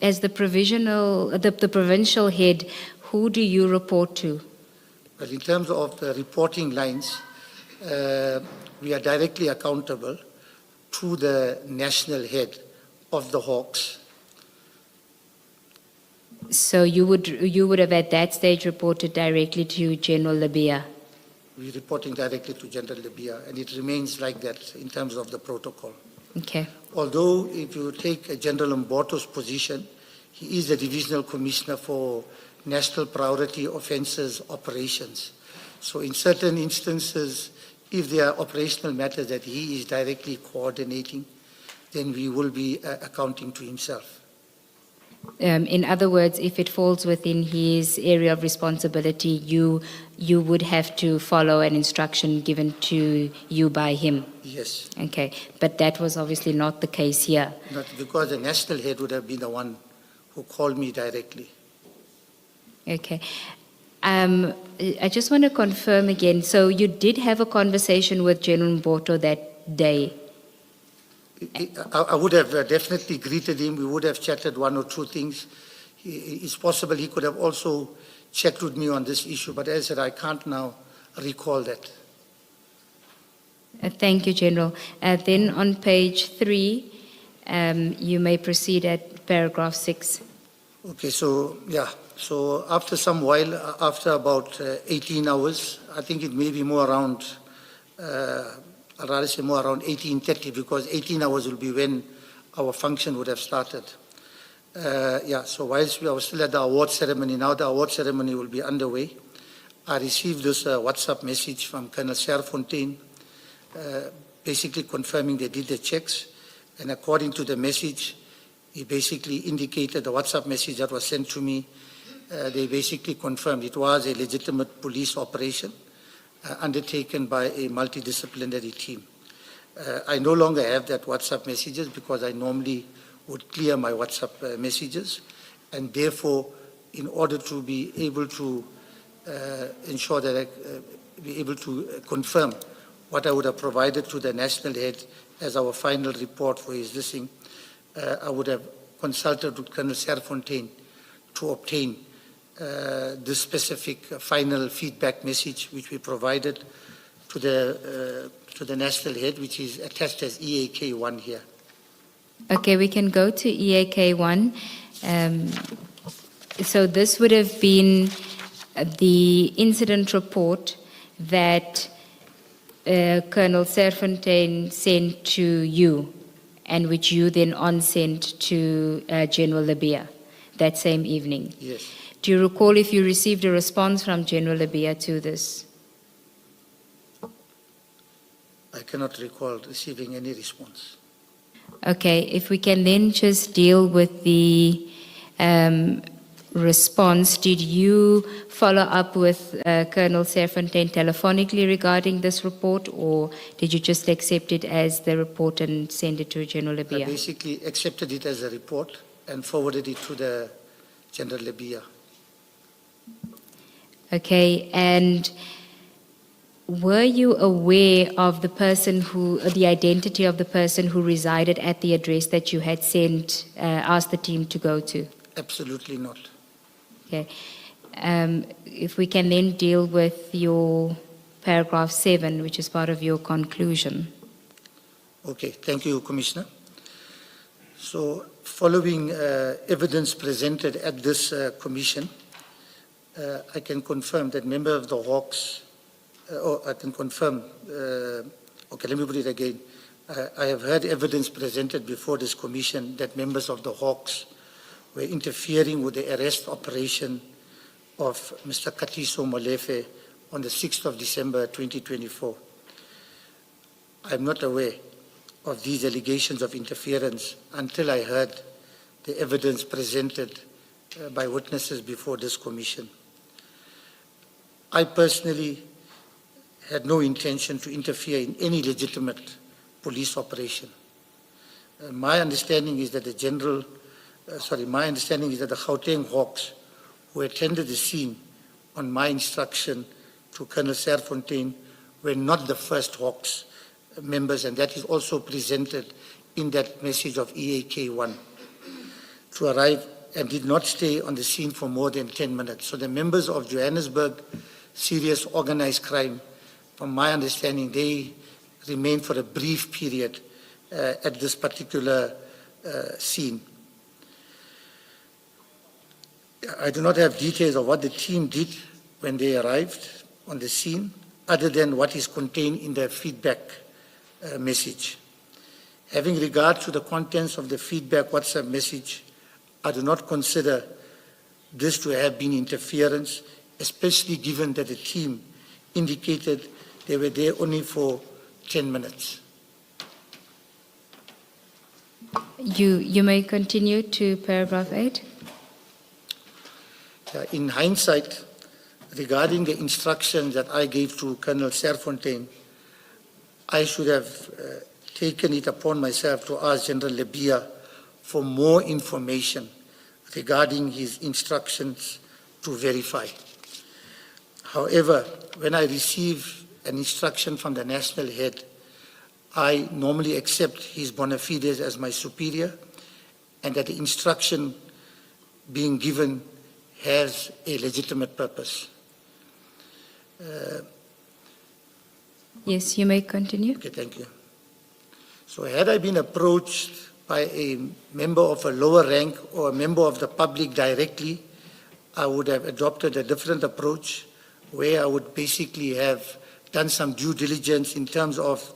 as the provincial head, who do you report to? Well, in terms of the reporting lines, we are directly accountable to the national head of the Hawks. So you would have at that stage reported directly to General Labia? We're reporting directly to General Labia, and it remains like that in terms of the protocol. Okay. Although if you take General Mboto's position, he is the Divisional Commissioner for National Priority Offences Operations. So in certain instances, if there are operational matters that he is directly coordinating, then we will be accounting to himself. In other words, if it falls within his area of responsibility, you would have to follow an instruction given to you by him? Yes. Okay, but that was obviously not the case here. Not because the national head would have been the one who called me directly. Okay. I just want to confirm again, so you did have a conversation with General Mboto that day? I would have definitely greeted him. We would have chatted one or two things. It's possible he could have also checked with me on this issue, but as I said, I can't now recall that. Thank you, General. Then on page 3, you may proceed at paragraph 6. Okay, so yeah, so after some while, after about 18 hours, I think it may be more around, I'd rather say more around 18:30, because 18 hours will be when our function would have started. Yeah, so whilst we were still at the award ceremony, now the award ceremony will be underway. I received this WhatsApp message from Colonel Serfontein, basically confirming they did the checks, and according to the message, he basically indicated the WhatsApp message that was sent to me. They basically confirmed it was a legitimate police operation undertaken by a multidisciplinary team. I no longer have that WhatsApp messages because I normally would clear my WhatsApp messages, and therefore, in order to be able to ensure that I be able to confirm what I would have provided to the national head as our final report for his listing, I would have consulted with Colonel Serfontein to obtain this specific final feedback message which we provided to the national head, which is attached as EAK1 here. Okay, we can go to EAK1. So this would have been the incident report that Colonel Serfontein sent to you, and which you then on-sent to General Labia that same evening. Yes. Do you recall if you received a response from General Labia to this? I cannot recall receiving any response. Okay, if we can then just deal with the response. Did you follow up with Colonel Serfontein telephonically regarding this report, or did you just accept it as the report and send it to General I Labia? basically accepted it as a report and forwarded it to the General Labia. Okay, and were you aware of the identity of the person who resided at the address that you had asked the team to go to? Absolutely not. Okay. If we can then deal with your paragraph 7, which is part of your conclusion. Okay, thank you, Commissioner. So, following evidence presented at this commission, I can confirm that member of the Hawks, okay, let me put it again. I have heard evidence presented before this commission that members of the Hawks were interfering with the arrest operation of Mr. Katiso Molefe on the 6th of December 2024. I'm not aware of these allegations of interference until I heard the evidence presented by witnesses before this commission. I personally had no intention to interfere in any legitimate police operation. My understanding is that the Gauteng Hawks, who attended the scene on my instruction to Colonel Serfontein, were not the first Hawks members, and that is also presented in that message of EAK1, to arrive and did not stay on the scene for more than 10 minutes. So the members of Johannesburg Serious Organized Crime, from my understanding, they remained for a brief period at this particular scene. I do not have details of what the team did when they arrived on the scene, other than what is contained in the feedback message. Having regard to the contents of the feedback WhatsApp message, I do not consider this to have been interference, especially given that the team indicated they were there only for 10 minutes. You may continue to paragraph 8. In hindsight, regarding the instructions that I gave to Colonel Serfontein, I should have taken it upon myself to ask General Labia for more information regarding his instructions to verify. However, when I receive an instruction from the national head, I normally accept his bona fides as my superior, and that the instruction being given has a legitimate purpose. Yes, you may continue. Okay, thank you. So had I been approached by a member of a lower rank or a member of the public directly, I would have adopted a different approach, where I would basically have done some due diligence in terms of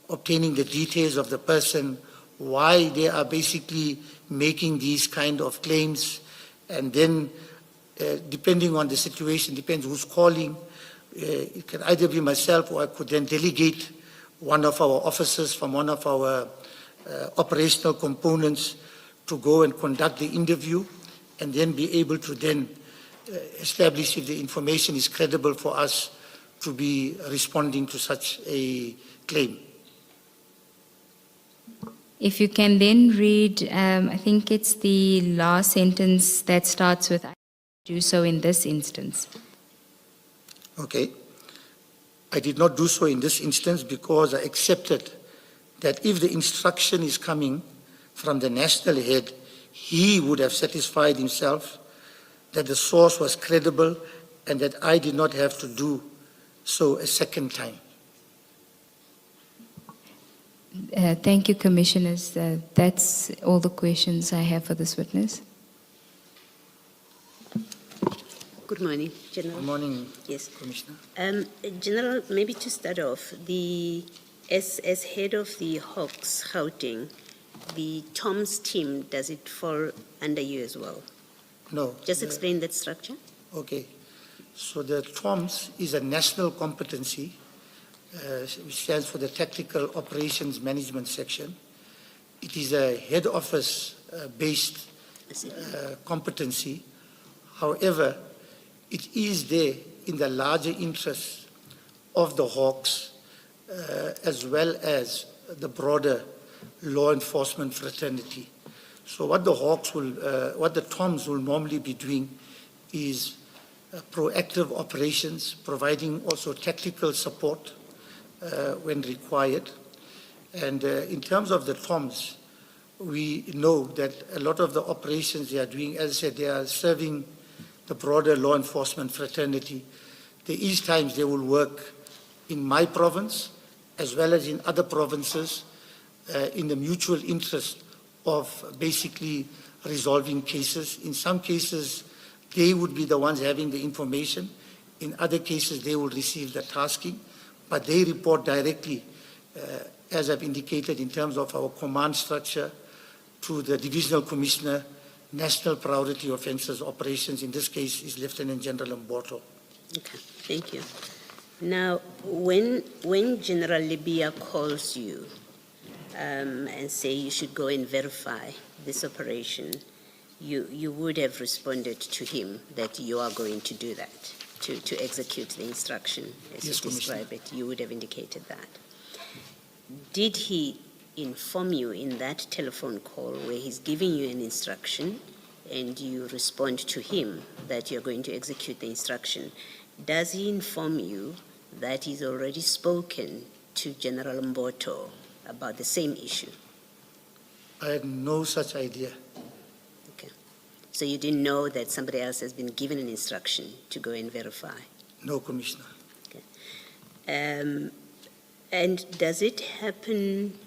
obtaining the details of the person, why they are basically making these kind of claims, and then depending on the situation, depends who's calling. It can either be myself, or I could then delegate one of our officers from one of our operational components to go and conduct the interview, and then be able to then establish if the information is credible for us to be responding to such a claim. If you can then read, I think it's the last sentence that starts with, "I do so in this instance." Okay. I did not do so in this instance because I accepted that if the instruction is coming from the national head, he would have satisfied himself that the source was credible and that I did not have to do so a second time. Thank you, Commissioners. That's all the questions I have for this witness. Good morning, General. Good morning, Yes. Commissioner. General, maybe to start off, as head of the Hawks Gauteng, the Tom's team, does it fall under you as well? No. Just explain that structure. Okay. So the TOMS is a national competency, which stands for the Tactical Operations Management Section. It is a head office based competency. However, it is there in the larger interests of the Hawks as well as the broader law enforcement fraternity. So what the Hawks will, what the TOMS will normally be doing is proactive operations, providing also tactical support when required. And in terms of the TOMS, we know that a lot of the operations they are doing, as I said, they are serving the broader law enforcement fraternity. There is times they will work in my province as well as in other provinces in the mutual interest of basically resolving cases. In some cases, they would be the ones having the information. In other cases, they will receive the tasking, but they report directly, as I've indicated in terms of our command structure, to the Divisional Commissioner, National Priority Offences Operations. In this case, is Lieutenant General Mboto. Okay, thank you. Now, when General Libya calls you and say you should go and verify this operation, you would have responded to him that you are going to do that, to execute the instruction as Yes, you describe Commissioner. it. You would have indicated that. Did he inform you in that telephone call where he's giving you an instruction and you respond to him that you're going to execute the instruction? Does he inform you that he's already spoken to General Mboto about the same issue? I had no such idea. Okay. So you didn't know that somebody else has been given an instruction to go and verify? No, Commissioner. And does it happen,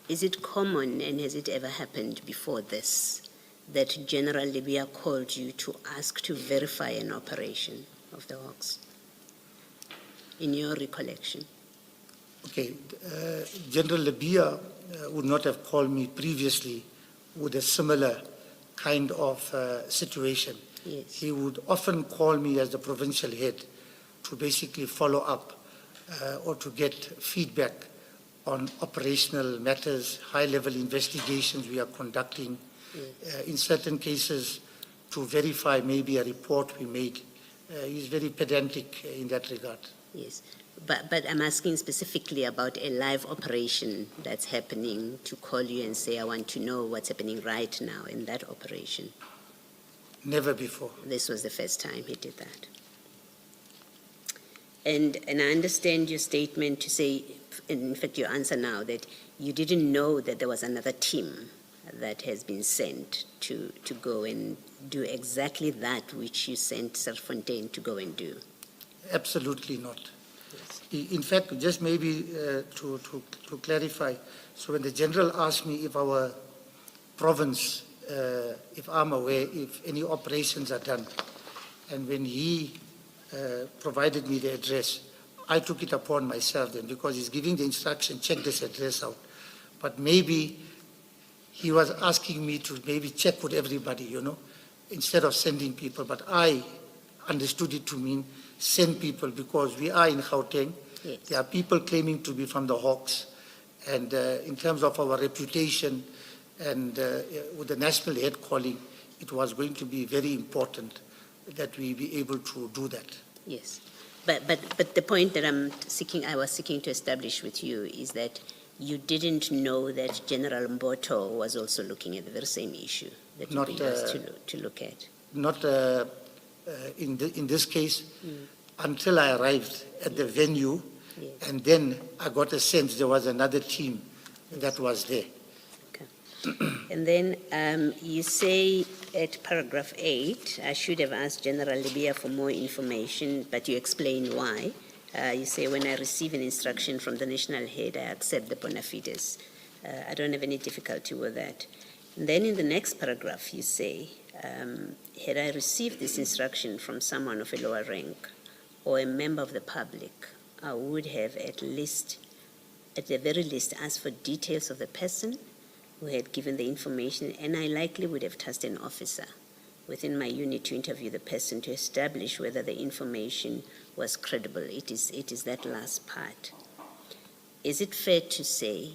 is it common and has it ever happened before this, that General Libya called you to ask to verify an operation of the Hawks, in your recollection? Okay, General Libya would not have called me previously with a similar kind of situation. Yes. He would often call me as the provincial head to basically follow up or to get feedback on operational matters, high-level investigations we are conducting. In certain cases, to verify maybe a report we made. He's very pedantic in that regard. Yes, but I'm asking specifically about a live operation that's happening, to call you and say, I want to know what's happening right now in that operation. Never before. This was the first time he did that. And I understand your statement to say, in fact your answer now, that you didn't know that there was another team that has been sent to go and do exactly that which you sent Serfontaine to go and do. Absolutely not. Yes. In fact, just maybe to clarify, so when the General asked me if our province, if I'm aware, if any operations are done, and when he provided me the address, I took it upon myself then, because he's giving the instruction, check this address out. But maybe he was asking me to maybe check with everybody, you know, instead of sending people. But I understood it to mean send people, because we are in Gauteng. Yes. There are people claiming to be from the Hawks. And in terms of our reputation and with the national head calling, it was going to be very important that we be able to do that. Yes, but the point that I was seeking to establish with you is that you didn't know that General Mboto was also looking at the very same issue that you've been asked to look at. Not in this case, until I arrived at the venue, Yes. and then I got a sense there was another team that was there. And then you say at paragraph 8, I should have asked General Libya for more information, but you explain why. You say, when I receive an instruction from the national head, I accept the bona fides. I don't have any difficulty with that. And then in the next paragraph, you say, had I received this instruction from someone of a lower rank or a member of the public, I would have at the very least, asked for details of the person who had given the information, and I likely would have tasked an officer within my unit to interview the person to establish whether the information was credible. It is that last part. Is it fair to say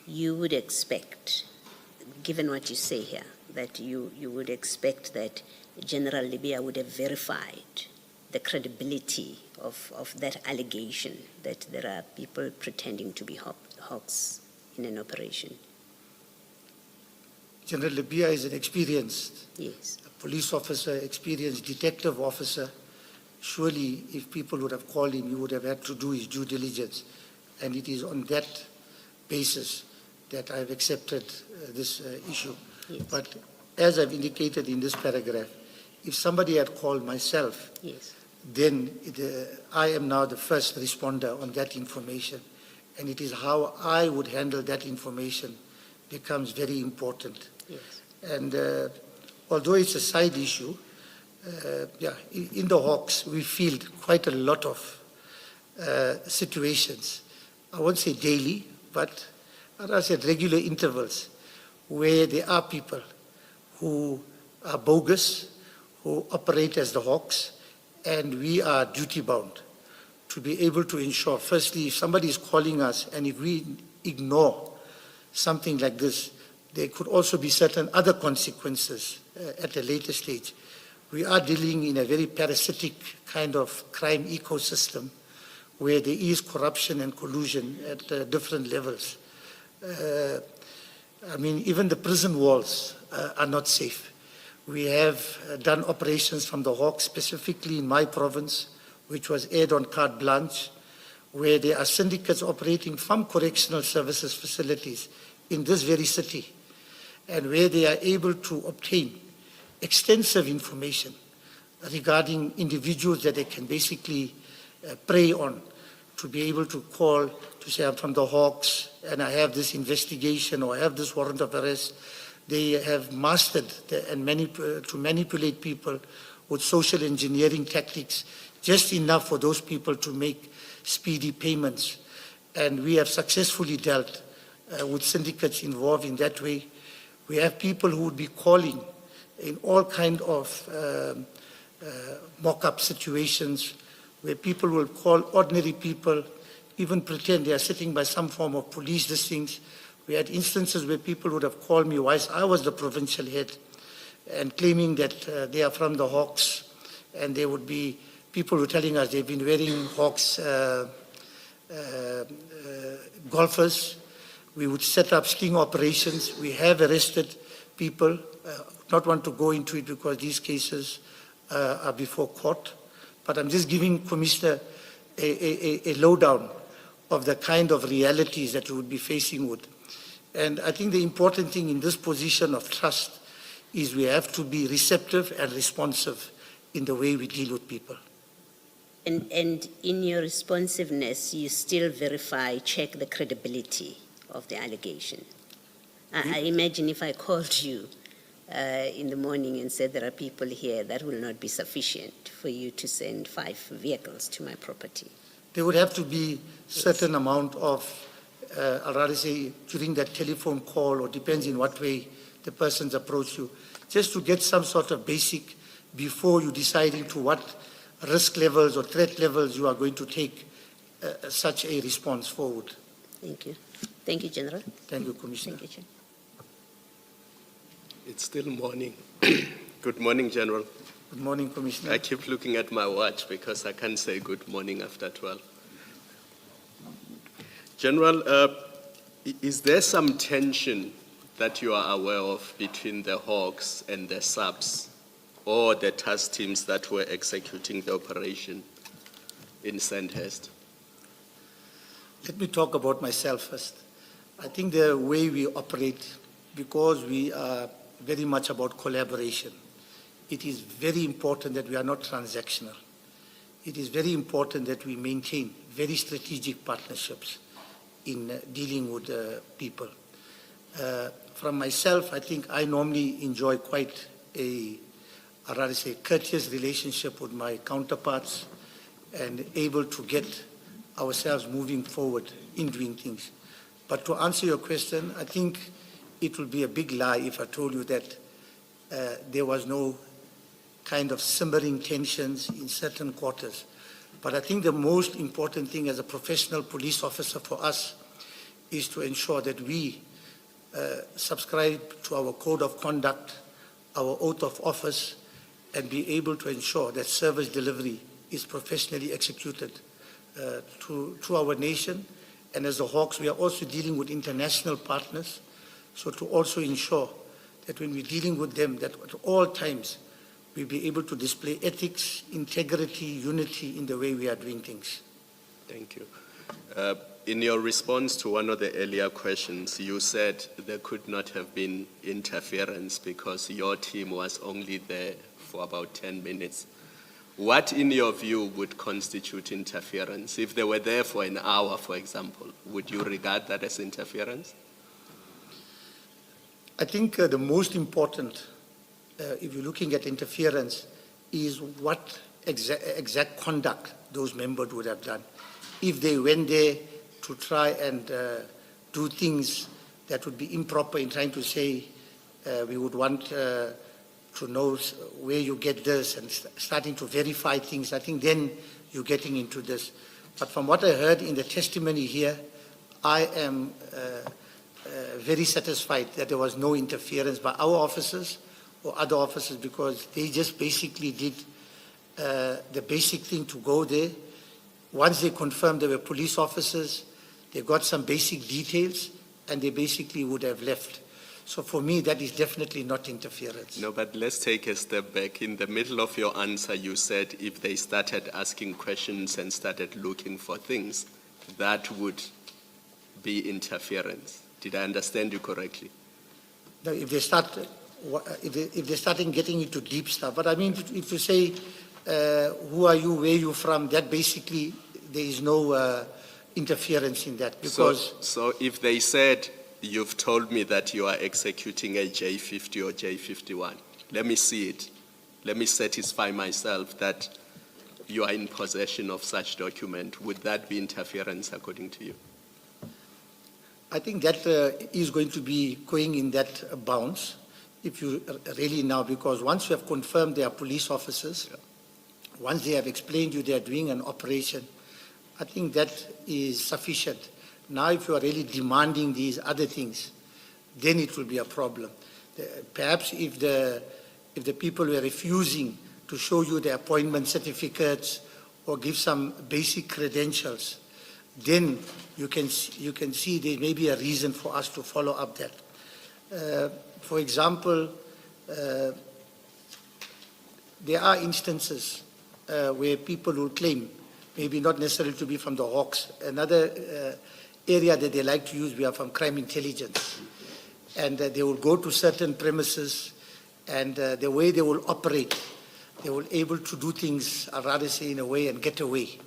you would expect, given what you say here, that you would expect that General Libya would have verified the credibility of that allegation that there are people pretending to be hawks in an operation? General Libya is an experienced Yes. police officer, experienced detective officer. Surely, if people would have called him, he would have had to do his due diligence. And it is on that basis that I've accepted this issue. Yes. But as I've indicated in this paragraph, if somebody had called myself, Yes. then I am now the first responder on that information. And it is how I would handle that information becomes very important. Yes. And although it's a side issue, in the Hawks, we field quite a lot of situations. I won't say daily, but at regular intervals, where there are people who are bogus, who operate as the Hawks, and we are duty-bound to be able to ensure, firstly, if somebody is calling us and if we ignore something like this, there could also be certain other consequences at a later stage. We are dealing in a very parasitic kind of crime ecosystem where there is corruption and collusion at different levels. Even the prison walls are not safe. We have done operations from the Hawks, specifically in my province, which was aired on carte blanche, where there are syndicates operating from correctional services facilities in this very city, and where they are able to obtain extensive information regarding individuals that they can basically prey on, to be able to call to say, I'm from the Hawks and I have this investigation or I have this warrant of arrest. They have mastered to manipulate people with social engineering tactics, just enough for those people to make speedy payments. And we have successfully dealt with syndicates involved in that way. We have people who would be calling in all kinds of mock-up situations where people will call ordinary people, even pretend they are sitting by some form of police things. We had instances where people would have called me whilst I was the provincial head and claiming that they are from the Hawks, and there would be people who were telling us they've been wearing Hawks golfers. We would set up sting operations. We have arrested people. Not want to go into it because these cases are before court. But I'm just giving Commissioner a lowdown of the kind of realities that we would be facing with. And I think the important thing in this position of trust is we have to be receptive and responsive in the way we deal with people. And in your responsiveness, you still check the credibility of the allegation. I imagine if I called you in the morning and said there are people here, that will not be sufficient for you to send 5 vehicles to my property. There would have to be certain amount of, I'd rather say, during that telephone call, or depends in what way the person's approached you, just to get some sort of basic before you deciding to what risk levels or threat levels you are going to take such a response forward. Thank you. Thank you, General. Thank you, Commissioner. Thank you, Chair. It's still morning. Good morning, General. Good morning, Commissioner. I keep looking at my watch because I can't say good morning after 12. General, is there some tension that you are aware of between the Hawks and the subs or the task teams that were executing the operation in Sandhurst? Let me talk about myself first. I think the way we operate, because we are very much about collaboration, it is very important that we are not transactional. it is very important that we maintain very strategic partnerships in dealing with people. From myself, I think I normally enjoy quite a, I'd rather say, courteous relationship with my counterparts and able to get ourselves moving forward in doing things. But to answer your question, I think it would be a big lie if I told you that there was no kind of simmering tensions in certain quarters. But I think the most important thing as a professional police officer for us is to ensure that we subscribe to our code of conduct, our oath of office, and be able to ensure that service delivery is professionally executed to our nation. And as the Hawks, we are also dealing with international partners, so to also ensure that when we're dealing with them, that at all times we be able to display ethics, integrity, unity in the way we are doing things. Thank you. In your response to one of the earlier questions, you said there could not have been interference because your team was only there for about 10 minutes. What, in your view, would constitute interference? If they were there for an hour, for example, would you regard that as interference? I think the most important, if you're looking at interference, is what exact conduct those members would have done. If they went there to try and do things that would be improper in trying to say, we would want to know where you get this and starting to verify things, I think then you're getting into this. But from what I heard in the testimony here, I am very satisfied that there was no interference by our officers or other officers, because they just basically did the basic thing to go there. Once they confirmed they were police officers, they got some basic details, and they basically would have left. So for me, that is definitely not interference. No, but let's take a step back. In the middle of your answer, you said if they started asking questions and started looking for things, that would be interference. Did I understand you correctly? Now, if they start, if they starting getting into deep stuff, but I mean, if you say, who are you, where are you from, that basically, there is no interference in that. Because so if they said, you've told me that you are executing a J50 or J51, let me see it. Let me satisfy myself that you are in possession of such document. Would that be interference according to you? I think that is going to be going in that bounds, if you really now, because once you have confirmed they are police officers, once they have explained you they are doing an operation, I think that is sufficient. Now, if you are really demanding these other things, then it will be a problem. Perhaps if the people were refusing to show you the appointment certificates or give some basic credentials, then you can see there may be a reason for us to follow up that. For example, there are instances where people will claim, maybe not necessarily to be from the Hawks, another area that they like to use, we are from crime intelligence. And they will go to certain premises, and the way they will operate, they will able to do things, I'd rather say, in a way and get away.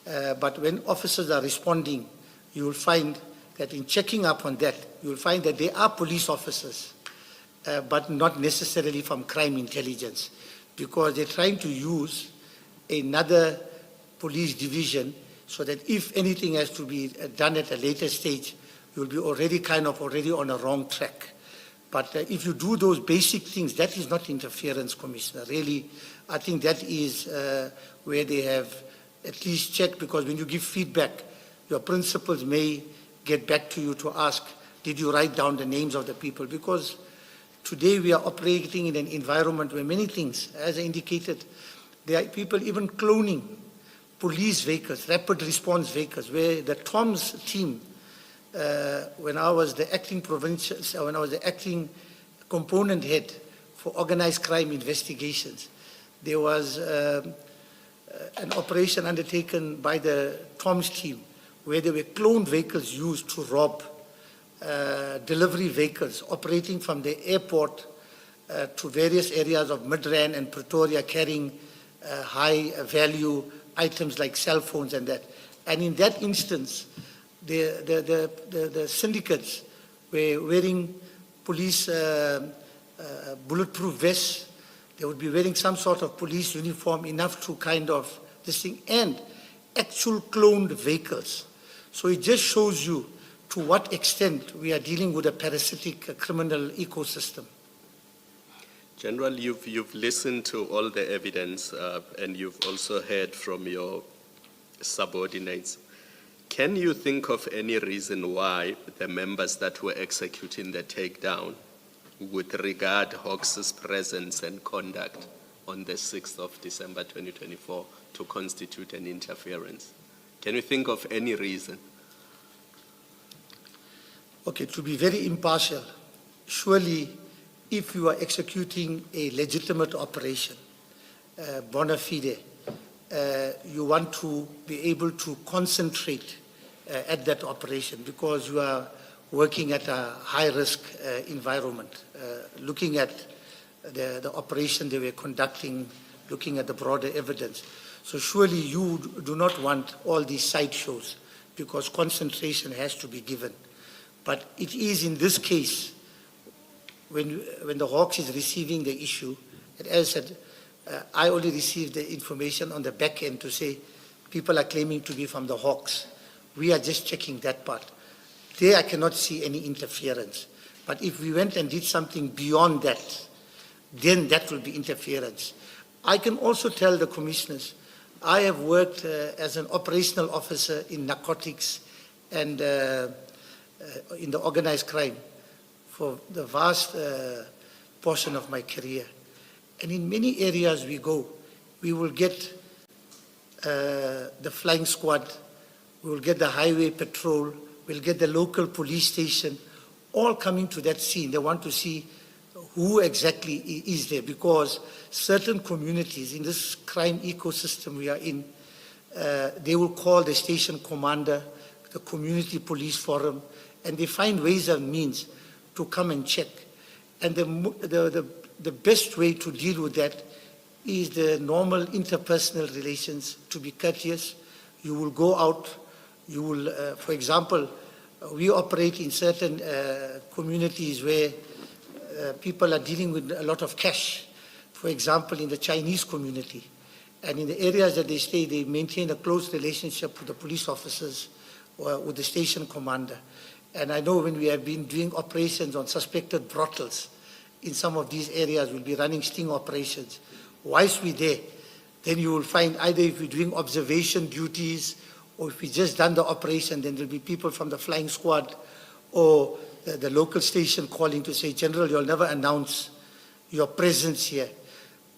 But when officers are responding, you will find that in checking up on that, you will find that they are police officers, but not necessarily from crime intelligence, because they're trying to use another police division so that if anything has to be done at a later stage, you'll be already on a wrong track. But if you do those basic things, that is not interference, Commissioner. Really, I think that is where they have at least checked, because when you give feedback, your principals may get back to you to ask, did you write down the names of the people? Because today we are operating in an environment where many things, as I indicated, there are people even cloning police vehicles, rapid response vehicles, where the TOMS team, when I was the acting component head for organized crime investigations, there was an operation undertaken by the TOMS team where there were cloned vehicles used to rob delivery vehicles operating from the airport to various areas of Midrand and Pretoria, carrying high value items like cell phones and that. And in that instance, the syndicates were wearing police bulletproof vests. They would be wearing some sort of police uniform enough to kind of this thing, and actual cloned vehicles. So it just shows you to what extent we are dealing with a parasitic criminal ecosystem. General, you've listened to all the evidence and you've also heard from your subordinates. Can you think of any reason why the members that were executing the takedown would regard Hawks' presence and conduct on the 6th of December 2024 to constitute an interference? Can you think of any reason? Okay, to be very impartial, surely if you are executing a legitimate operation, bona fide, you want to be able to concentrate at that operation because you are working at a high-risk environment, looking at the operation they were conducting, looking at the broader evidence. So surely you do not want all these sideshows because concentration has to be given. But it is in this case, when the Hawks is receiving the issue, and as I said, I only received the information on the back end to say people are claiming to be from the Hawks. We are just checking that part. There I cannot see any interference. But if we went and did something beyond that, then that will be interference. I can also tell the commissioners, I have worked as an operational officer in narcotics and in the organized crime for the vast portion of my career. And in many areas we go, we will get the flying squad, we will get the highway patrol, we'll get the local police station, all coming to that scene. They want to see who exactly is there, because certain communities in this crime ecosystem we are in, they will call the station commander, the community police forum, and they find ways and means to come and check. And the best way to deal with that is the normal interpersonal relations, to be courteous. You will go out, you will, for example, we operate in certain communities where people are dealing with a lot of cash. For example, in the Chinese community. And in the areas that they stay, they maintain a close relationship with the police officers or with the station commander. And I know when we have been doing operations on suspected brothels, in some of these areas we'll be running sting operations. Whilst we're there, then you will find either if we're doing observation duties or if we just done the operation, then there'll be people from the flying squad or the local station calling to say, General, you'll never announce your presence here.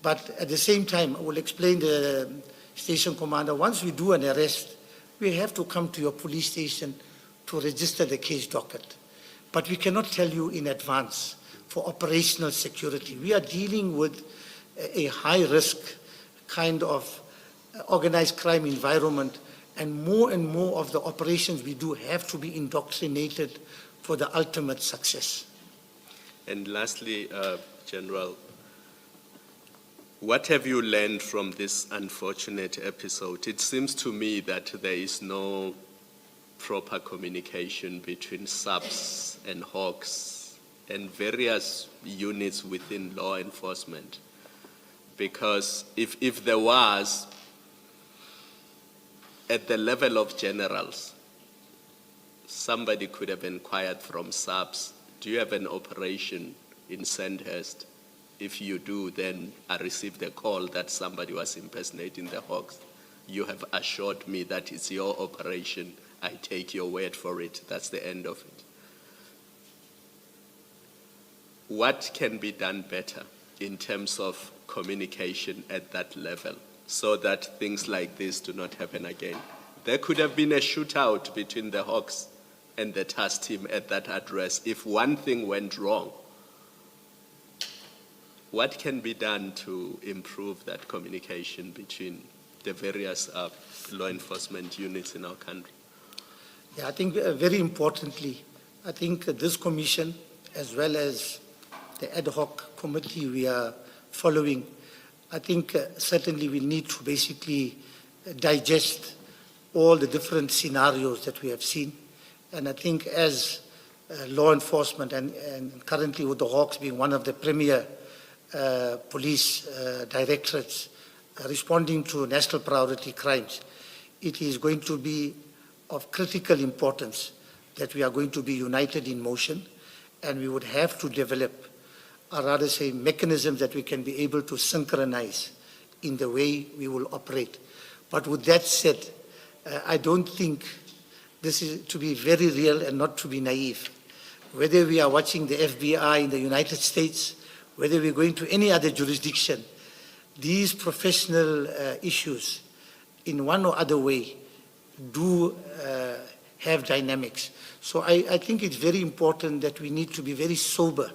But at the same time, I will explain to the station commander, once we do an arrest, we have to come to your police station to register the case docket. But we cannot tell you in advance for operational security. We are dealing with a high-risk kind of organized crime environment, and more of the operations we do have to be indoctrinated for the ultimate success. And lastly, General, what have you learned from this unfortunate episode? It seems to me that there is no proper communication between SAPS and Hawks and various units within law enforcement. Because if there was, at the level of generals, somebody could have inquired from SAPS, do you have an operation in Sandhurst? If you do, then I received a call that somebody was impersonating the Hawks. You have assured me that it's your operation. I take your word for it. That's the end of it. What can be done better in terms of communication at that level so that things like this do not happen again? There could have been a shootout between the Hawks and the task team at that address if one thing went wrong. What can be done to improve that communication between the various law enforcement units in our country? Yeah, I think very importantly, I think this commission, as well as the ad hoc committee we are following, I think certainly we need to basically digest all the different scenarios that we have seen. And I think as law enforcement and currently with the Hawks being one of the premier police directorates responding to national priority crimes, it is going to be of critical importance that we are going to be united in motion, and we would have to develop, or rather say, mechanisms that we can be able to synchronize in the way we will operate. But with that said, I don't think this is to be very real and not to be naive. Whether we are watching the FBI in the United States, whether we're going to any other jurisdiction, these professional issues in one or other way do have dynamics. So I think it's very important that we need to be very sober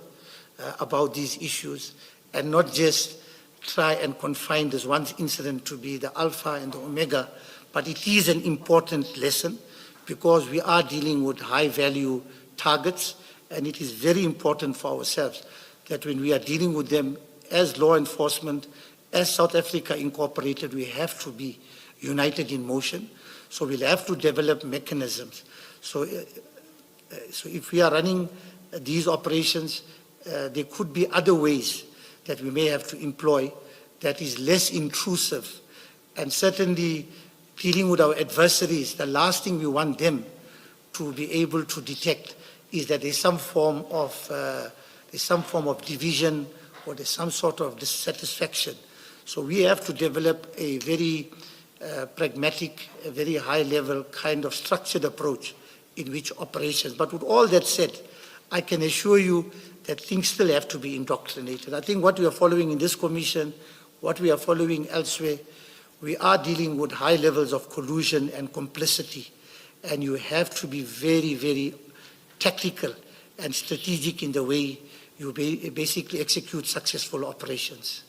about these issues and not just try and confine this one incident to be the alpha and the omega, but it is an important lesson because we are dealing with high value targets, and it is very important for ourselves that when we are dealing with them as law enforcement, as South Africa Incorporated, we have to be united in motion. So we'll have to develop mechanisms. So if we are running these operations, there could be other ways that we may have to employ that is less intrusive. And certainly dealing with our adversaries, the last thing we want them to be able to detect is that there's some form of division or there's some sort of dissatisfaction. So we have to develop a very pragmatic, a very high-level kind of structured approach in which operations. But with all that said, I can assure you that things still have to be indoctrinated. I think what we are following in this commission, what we are following elsewhere, we are dealing with high levels of collusion and complicity, and you have to be very, very tactical and strategic in the way you basically execute successful operations.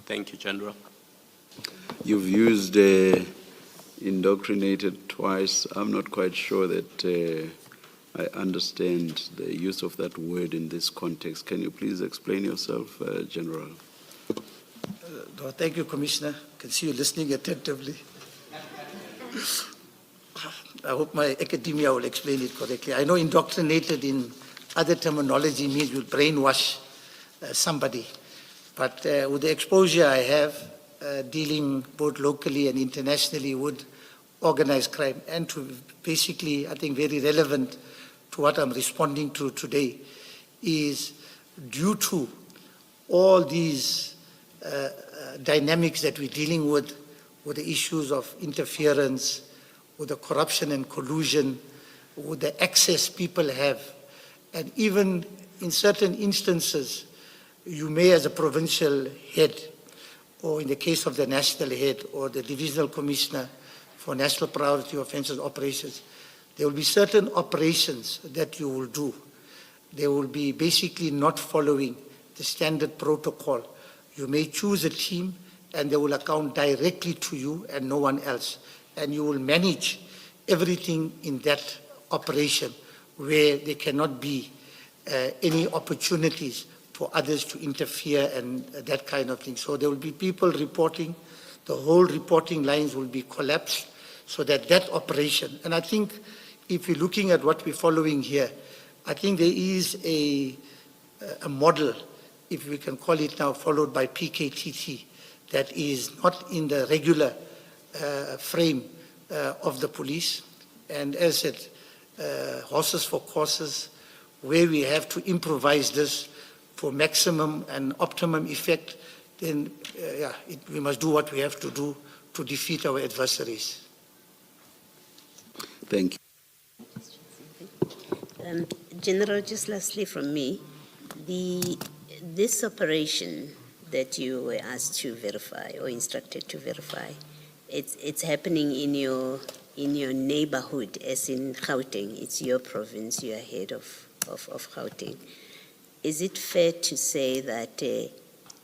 Thank you, General. You've used indoctrinated twice. I'm not quite sure that I understand the use of that word in this context. Can you please explain yourself, General? Thank you, Commissioner. I can see you listening attentively. I hope my academia will explain it correctly. I know indoctrinated in other terminology means you brainwash somebody. But with the exposure I have, dealing both locally and internationally with organized crime, and to basically, I think, very relevant to what I'm responding to today, is due to all these dynamics that we're dealing with the issues of interference, with the corruption and collusion, with the access people have, and even in certain instances, you may, as a provincial head, or in the case of the national head or the divisional commissioner for national priority offences operations, there will be certain operations that you will do. They will be basically not following the standard protocol. You may choose a team and they will account directly to you and no one else. And you will manage everything in that operation where there cannot be any opportunities for others to interfere and that kind of thing. So there will be people reporting, the whole reporting lines will be collapsed so that that operation, and I think if you're looking at what we're following here, I think there is a model, if we can call it now, followed by PKTT, that is not in the regular frame of the police. And as I said, horses for courses, where we have to improvise this for maximum and optimum effect, then we must do what we have to do to defeat our adversaries. Thank you. General, just lastly from me, this operation that you were asked to verify or instructed to verify, it's happening in your neighborhood, as in Gauteng. It's your province. You are head of Gauteng. Is it fair to say that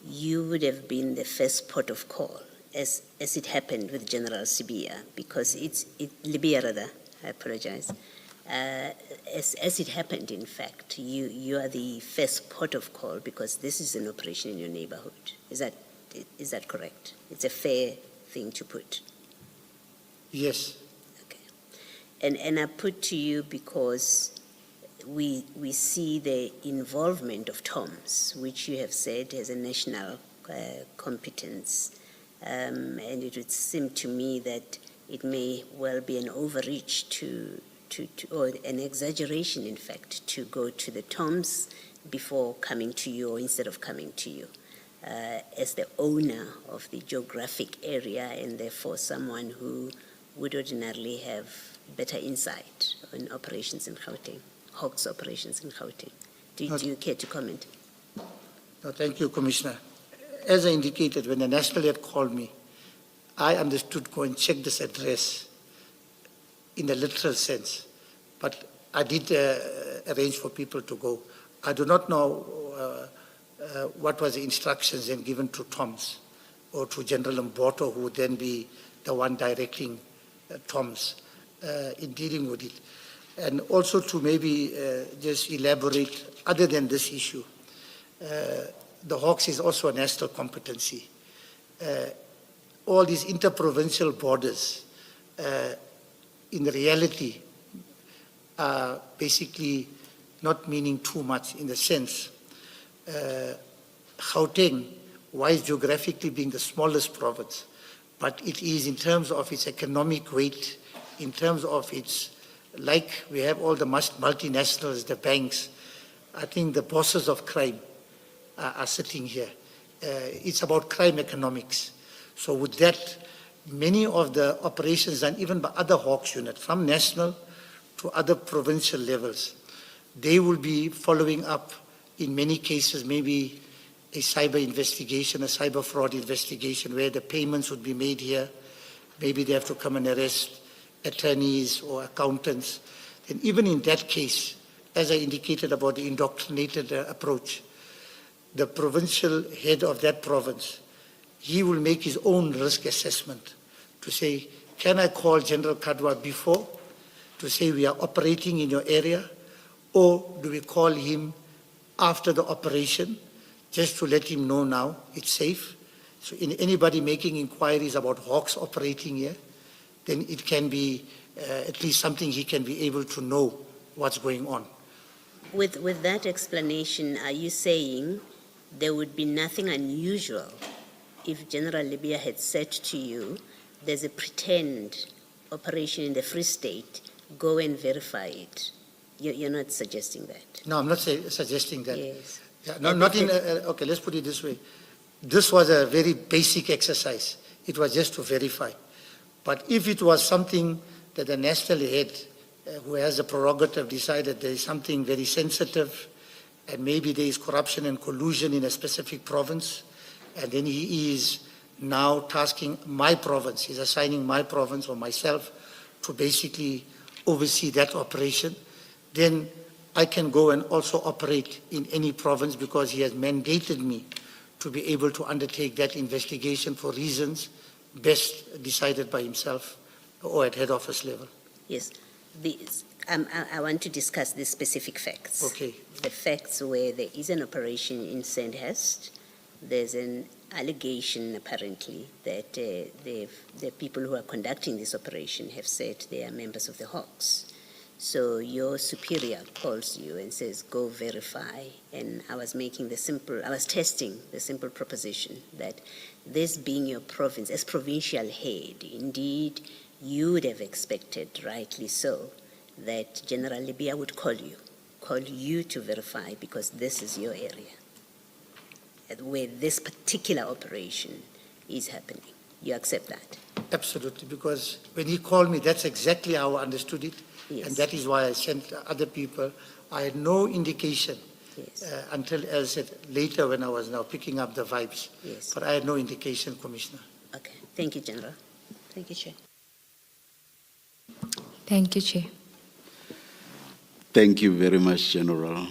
you would have been the first port of call, as it happened with General Sibia, because Libya rather, I apologize. As it happened, in fact, you are the first port of call because this is an operation in your neighborhood. Is that correct? It's a fair thing to put. Yes. Okay. And I put to you because we see the involvement of TOMS, which you have said has a national competence. And it would seem to me that it may well be an overreach or an exaggeration, in fact, to go to the TOMS before coming to you or instead of coming to you. As the owner of the geographic area and therefore someone who would ordinarily have better insight on operations in Gauteng, Hawks operations in Gauteng. Do you care to comment? No, thank you, Commissioner. As I indicated, when the National had called me, I understood go and check this address in the literal sense. But I did arrange for people to go. I do not know what was the instructions then given to TOMS or to General Mboto, who would then be the one directing TOMS in dealing with it. And also to maybe just elaborate, other than this issue, the Hawks is also a national competency. All these interprovincial borders, in reality, are basically not meaning too much in the sense Gauteng, while geographically being the smallest province, but it is in terms of its economic weight, in terms of its, like we have all the multinationals, the banks, I think the bosses of crime are sitting here. It's about crime economics. So with that, many of the operations done even by other Hawks units, from national to other provincial levels, they will be following up in many cases, maybe a cyber investigation, a cyber fraud investigation where the payments would be made here. Maybe they have to come and arrest attorneys or accountants. And even in that case, as I indicated about the indoctrinated approach, the provincial head of that province, he will make his own risk assessment to say, can I call General Kadwa before to say we are operating in your area, or do we call him after the operation just to let him know now it's safe? So in anybody making inquiries about Hawks operating here, then it can be at least something he can be able to know what's going on. With that explanation, are you saying there would be nothing unusual if General Libya had said to you, there's a pretend operation in the Free State, go and verify it? You're not suggesting that? No, I'm not suggesting that. Yes. Yeah, no, not in, okay, let's put it this way. This was a very basic exercise. It was just to verify. But if it was something that the national head, who has the prerogative, decided there is something very sensitive, and maybe there is corruption and collusion in a specific province, and then he is now tasking my province, he's assigning my province or myself to basically oversee that operation, then I can go and also operate in any province because he has mandated me to be able to undertake that investigation for reasons best decided by himself or at head office level. Yes. I want to discuss the specific facts. Okay. The facts where there is an operation in Sandhurst. There's an allegation, apparently, that the people who are conducting this operation have said they are members of the Hawks. So your superior calls you and says, go verify. And I was testing the simple proposition that this being your province, as provincial head, indeed, you would have expected, rightly so, that General Libya would call you to verify because this is your area, where this particular operation is happening. You accept that? Absolutely, because when he called me, that's exactly how I understood it. Yes. And that is why I sent other people. I had no indication until, as I said, later when I was now picking up the vibes. Yes. But I had no indication, Commissioner. Okay. Thank you, General. Thank you, Chair. Thank you, Chair. Thank you very much, General.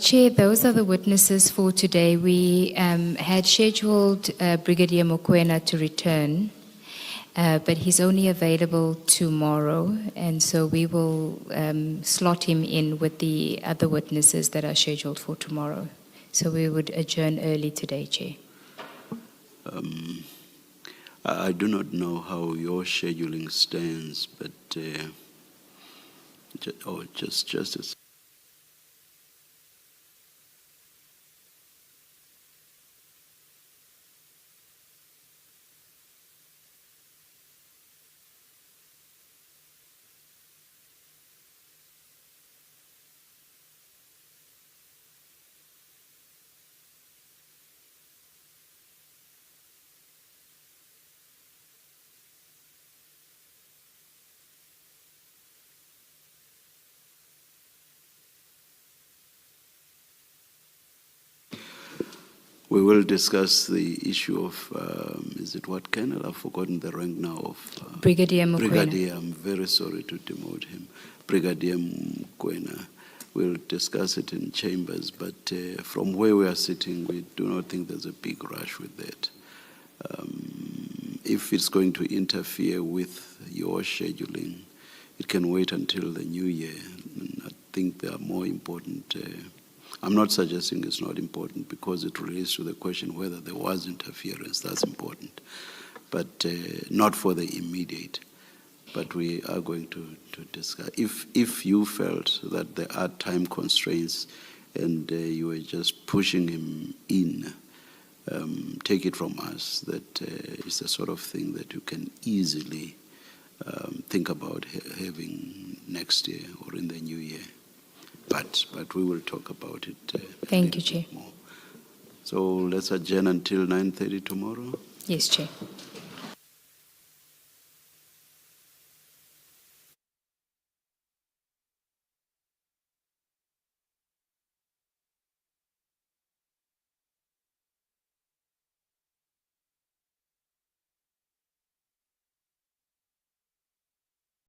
Chair, those are the witnesses for today. We had scheduled Brigadier Mokoena to return, but he's only available tomorrow, and so we will slot him in with the other witnesses that are scheduled for tomorrow. So we would adjourn early today, Chair. I do not know how your scheduling stands, but just as we will discuss the issue of, is it what Colonel? I've forgotten the rank now of. Brigadier Mokoena. Brigadier, I'm very sorry to demote him. Brigadier Mokoena. We'll discuss it in chambers, but from where we are sitting, we do not think there's a big rush with that. If it's going to interfere with your scheduling, it can wait until the new year. And I think there are more important. I'm not suggesting it's not important because it relates to the question whether there was interference. That's important, but not for the immediate. But we are going to discuss. If you felt that there are time constraints and you were just pushing him in, take it from us that it's the sort of thing that you can easily think about having next year or in the new year. But we will talk about it. Thank you, Chair. More. So let's adjourn until 9:30 tomorrow. Yes, Chair.